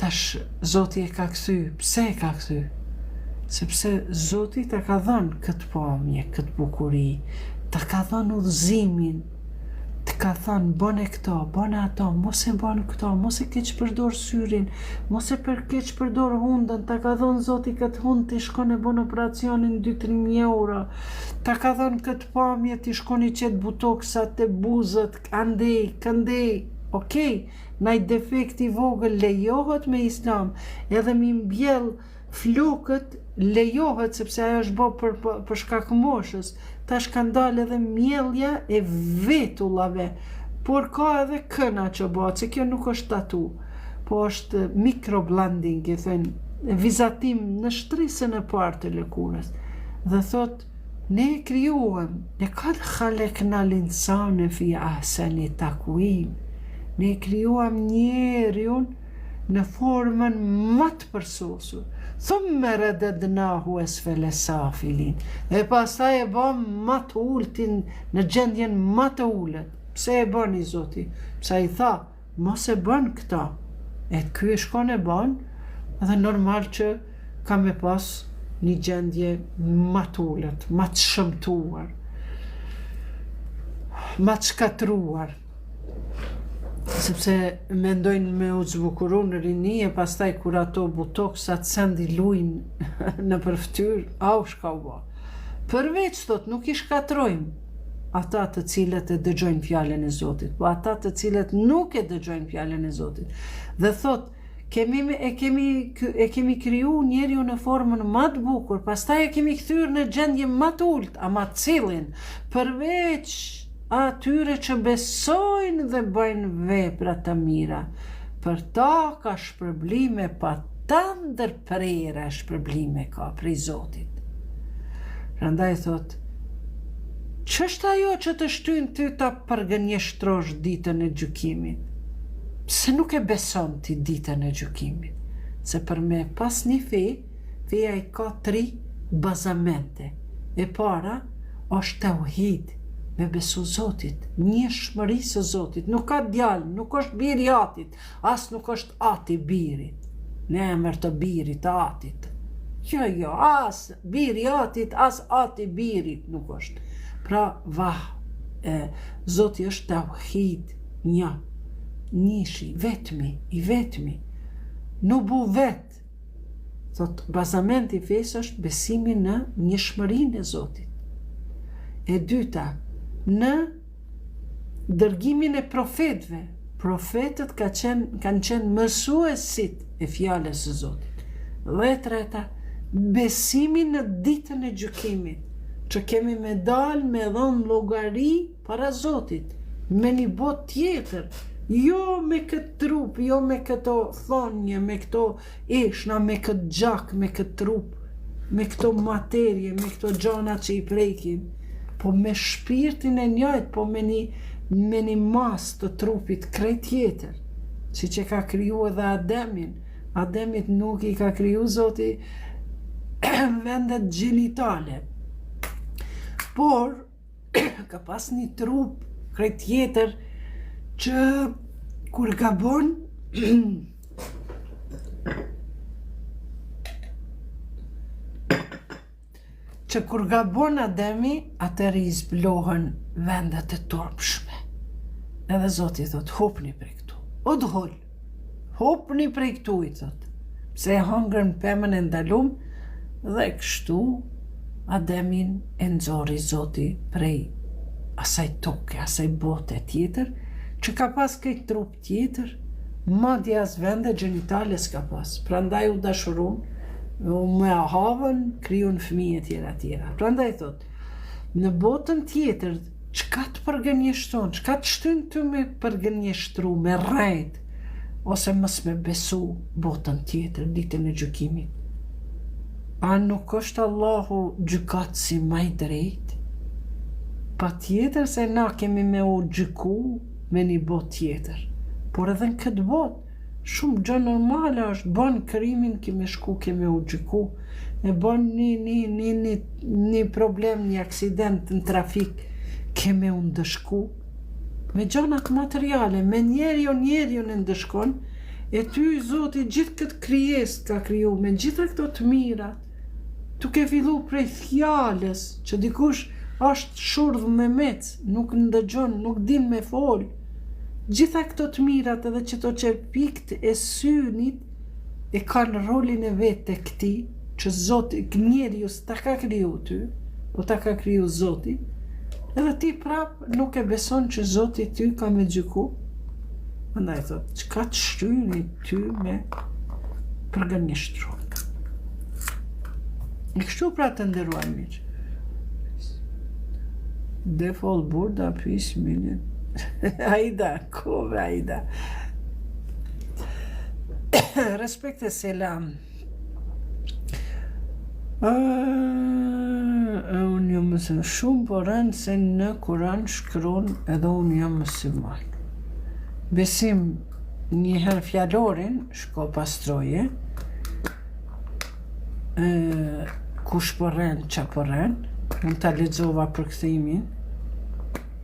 Tash Zoti e ka kthy. Pse e ka kthy? Sepse Zoti ta ka dhënë këtë pamje, këtë bukuri, ta ka dhënë udhëzimin, të ka thënë bëne këto, bëne ato, mos e bëne këto, mos e keq përdor syrin, mos e keq përdor hundën, ta ka dhënë Zoti këtë hund t'i shkon e bën operacionin 2-3.000 euro, ta ka dhënë këtë pamje t'i shkon i qet butoksat e buzët, këndej, okej, naj defekti vogël lejohet me Islam, edhe mi mbjell flokët lejohet sepse ajo është bë për shkak moshës. Tash ka dalë edhe mjellja e vetullave por ka edhe këna që bëhet, se kjo nuk është tatu, po është microblending, i thënë vizatim në shtrisën e parë të lëkurës. Dhe thot, ne krijuam, لقد خلقنا الإنسان في أحسن تقويم. Ne krijuam njeriun në formën më të përsosur. Thumma radadnahu asfala safilin. E pastaj e bëm më të ultin në gjendjen më të ulët. Pse e bën i Zoti? Pse i tha, mos e bën këta. E ky e shkon e bën, dhe normal që ka me pas një gjendje më të ulët, më të shëmtuar, më të shkatruar. Sepse mendojnë me u zbukuru në rini e pastaj kur ato butoksat sendi lujnë në përftyr, au shka u ba. Përveç thot, nuk i shkatrojmë ata të cilët e dëgjojnë fjalën e Zotit, po ata të cilët nuk e dëgjojnë fjalën e Zotit. Dhe thot, e kemi kriju njeriu në formën më të bukur, pastaj e kemi kthyer në gjendje më të ulët, ama cilin përveç atyre që besojnë dhe bëjnë vepra të mira, për ta ka shpërblime, pa ta ndërprera shpërblime ka prej Zotit. Prandaj thot, ç'është ajo që të shtyn ty ta përgënjeshtrosh ditën e gjykimit? Pse nuk e beson ti ditën e gjykimit? Se për me pas një feja i ka 3 bazamente. E para është tauhid, me besu Zotit, një shmëri së Zotit, nuk ka djalë, nuk është biri atit, as nuk është ati birit, në emër të birit atit. Jo, as biri atit, as ati birit nuk është. Pra, Zoti është tauhid, një, nishi, i vetmi, nuk bu vet. Thot, bazamenti i fesë është besimi në një shmërinë e Zotit. E dyta, në dërgimin e profetëve. Profetët kanë qenë mësuesit e fjalës së Zotit. Dhe e treta, besimi në ditën e gjykimit, që kemi me dalë me dhënë llogari para Zotit, me një botë tjetër, jo me këtë trup, jo me këto thonje, me këto eshna, me këtë gjak, me këtë trup, me këto materje, me këto gjana që i prekim, po me shpirtin e njëjtë, po me një mas të trupit krejt tjetër, si që ka kriju edhe Ademin. Ademit nuk i ka kriju Zoti vendet gjinitale, por ka pas një trup krejt tjetër që kur gabon Ademi, atëri i zblohen vendet e turpshme. Edhe Zoti thot, hopni prej këtu. Udhul, hopni prej këtu, i thot. Pse e hëngrën pemën e ndalum, dhe kështu Ademin e nxori Zoti prej asaj toke, asaj bote tjetër, që ka pas këtë trup tjetër, madje as vende gjinitale s'ka pas. Prandaj u dashurun, me havën, kryun fëmijë tjera. Prandaj thot, në botën tjetër, çka të përgënjeshton, çka të shtyn ty me përgënjeshtru, me rrejt, ose mos me besu botën tjetër, ditën e gjykimit. A nuk është Allahu gjykatësi më i drejtë? Pa tjetër se na kemi me u gjyku me një botë tjetër, por edhe në këtë botë, shumë gjë normale është, bën krimin, kemi shku, kemi u gjyku, e bën një problem, një aksident në trafik, kemi u ndëshku. Me gjanat materiale, me njeriu në ndëshkon, e ty Zoti gjithë këtë krijes ka kriju, me gjitha këto të mirat, tu ke fillu prej fjalës, që dikush është shurdh me mec, nuk ndëgjon, nuk din me fol. Gjitha këto të mirat edhe që to që pikt e synit e kanë rolin e vetë e këti, që Zoti, njeriu s'ta ka kriju ty, po ta ka kriju Zoti, edhe ti prap nuk e beson që Zoti ty ka me gjyku. Andaj thot, çka të shtyni ty me përgënjeshtru. E kështu pra të nderuar miq. Defol burda pis milin. Aida, kove Aida. Respekt e selam. Unë jam mësë shumë, por rënë se në Kuran shkron edhe unë jam musliman. Besim njëherë fjalorin, shko pastroje, kush përren, qa përren, unë ta lexova për këthimin,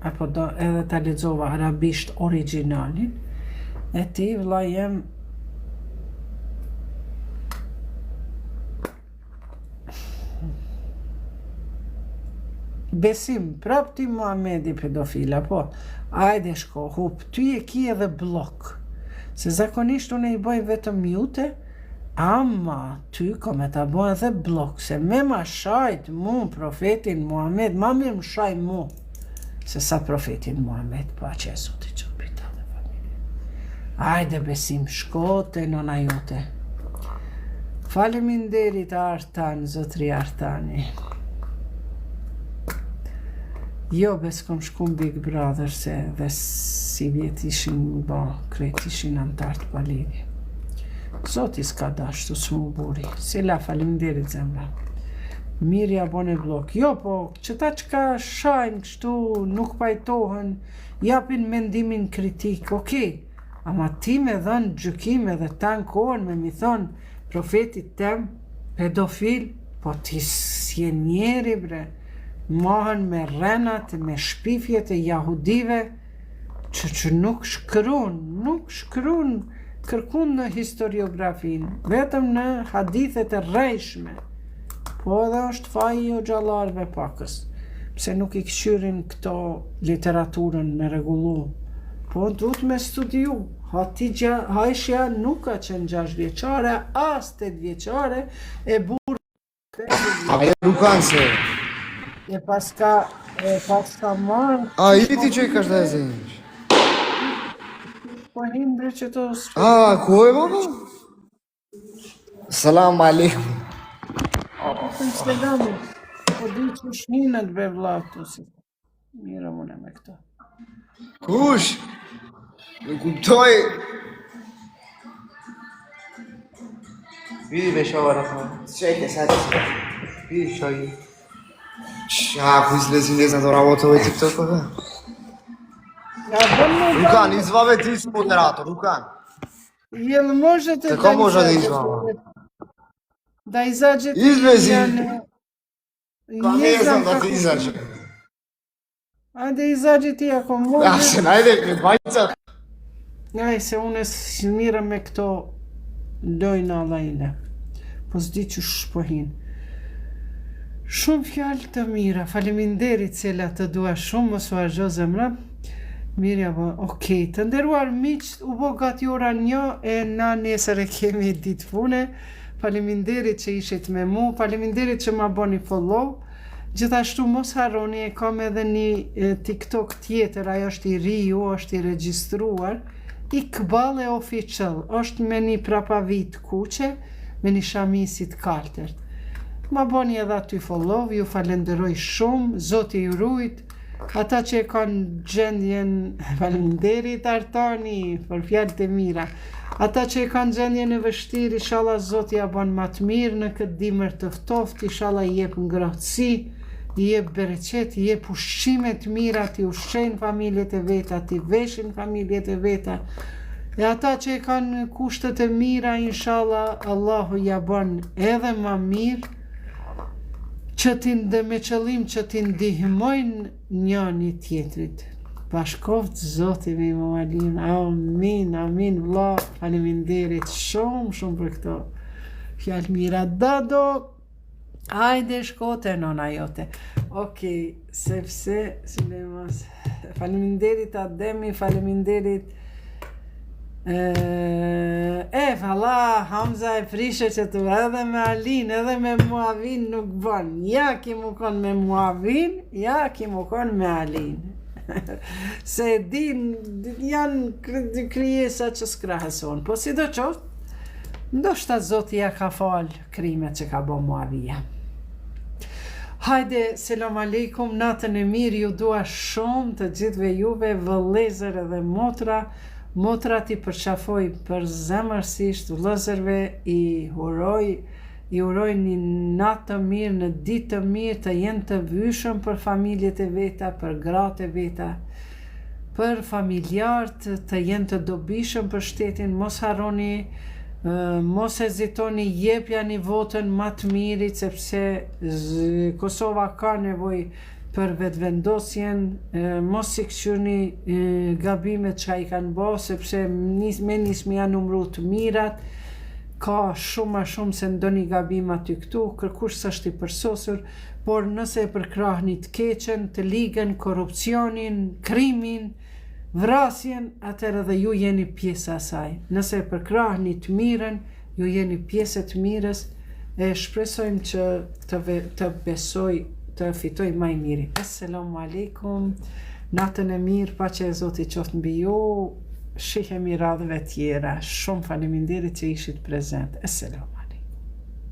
apo edhe ta lexova arabisht originalin, e ti vëlla jem besim, prap ti Muhamedi pedofila, po, ajde shko, hup, ty e ki edhe blok, se zakonisht unë i boj vetëm mute, ama ty ko me ta boj edhe blok, se me ma shajt mu profetin Muhammed, ma mirë më shaj mu, se sa profetin Muhammed, pa që e zoti që pita dhe familje. Ajde besim, shko te nona jote. Faleminderit Artan, zotri Artani. Jo, beskom shkum Big Brother se dhe si vjet ishin krejt ishin antartë pa lidhje. Zoti s'ka dashtu s'mu buri. Sila, faleminderit zemra. Mirja bone blok. Jo, po, qëta qka shajnë kështu, nuk pajtohen, japin mendimin kritik, okej. Ama ti me dhënë gjykime dhe ta në kohën me mi thonë profetit tem, pedofil, po ti s'je njeri bre, mohën me renat, me shpifjet e jahudive, që nuk shkrun kërkun në historiografin, vetëm në hadithet e rrejshme, po edhe është faji o gjallarve pakës, pse nuk i këshyrin këto literaturën me regullu, po duhet me studiu, hajshja nuk ka qenë 6 vjeqare, as 8 vjeqare, e burë Ajo Lukan se. e paska marë, A i ti që i ka shda e zinjë? po hindre që të Ku e baba? Salam aleikum. po di që shninët be vlatu, si mira mune me këto. Kush? Nuk kuptoj. Vidi me shohë rafë. Shejke, sa të shë. Vidi shohë. Ku izlezi ndezna do rabotove TikTok-ove? Lukan, izvave ti si moderator, Lukan. Jel možete Tako može da izvama. Da izađete Izvezi. Pa ne ne znam znam da ti kako. izađe. Ajde izađi ti ako Ja možeš. se najde pred dvajca. Aj se une smiram me këto lojna Allahile. Po s'di që shpohin. Shumë fjalë të mira, faleminderit cila të dua shumë, mos u harxho zemra. Mirja, okej, të nderuar miq, u bo gati ora 1 e na nesër e kemi ditë pune. Faleminderit që ishit me mu, faleminderit që ma boni follow. Gjithashtu mos harroni, e kam edhe një TikTok tjetër, ajo është i riu, është i regjistruar, Iqbal Official, është me një prapavit kuqe, me një shamisit kaltert. Ma boni edhe aty follow, ju falenderoj shumë, Zoti ju rujt, ata që e kanë gjendjen, faleminderit Artani, për fjalët e mira, ata që e kanë gjendjen e vështirë, inshallah Zoti ja bën më të mirë në këtë dimër të ftohtë, inshallah i jep ngrohtësi, i jep bereqet, i jep ushqime të mira, ti ushqejnë familjet e veta, ti veshin familjet e veta. E ata që e kanë kushtet e mira, inshallah Allahu ja bën edhe më mirë, me qëllim që ti ndihmojnë njëri tjetrit. Bashkoft Zoti me Muhamedin. Amin, amin, vlla. Faleminderit shumë për këto fjalë mira. Dado, hajde shkote nona jote. Okej, sepse silemas. Faleminderit Ademi, faleminderit valla, Hamza e prishe që tu edhe me Alin, edhe me Muavin nuk bën. Ja ki mu kon me Muavin, ja ki mu kon me Alin. Se din, janë krijesa që s'krahason. Po si do qoftë, ndoshta Zoti ja ka fal krimet që ka bo Muavija. Hajde, selam aleikum, natën e mirë, ju dua shumë të gjithve juve, vëllezër edhe motra. Motrat i përqafoj për zemërsisht, vëllezërve i uroj një natë të mirë, në ditë të mirë, të jenë të vyshëm për familjet e veta, për gratë e veta, për familjarët, të jenë të dobishëm për shtetin, mos harroni, mos hezitoni, jepjani votën më të mirit, sepse Kosova ka nevojë për vetëvendosjen, mos i këshirni gabimet që i kanë bërë, sepse me nismi janë numru të mirat, ka shumë ma shumë se ndoni gabim aty këtu, kërkush s'është i përsosur, por nëse e përkrahni të keqen, të ligën, korrupsionin, krimin, vrasjen, atëherë edhe ju jeni pjesë asaj. Nëse e përkrahni të mirën, ju jeni pjesë të mirës, e shpresojmë që të fitoj më i miri. Assalamu alaikum, natën e mirë, paqja e Zotit qoftë mbi ju, shihemi radhëve tjera. Shumë faleminderit që ishit prezent. Assalam.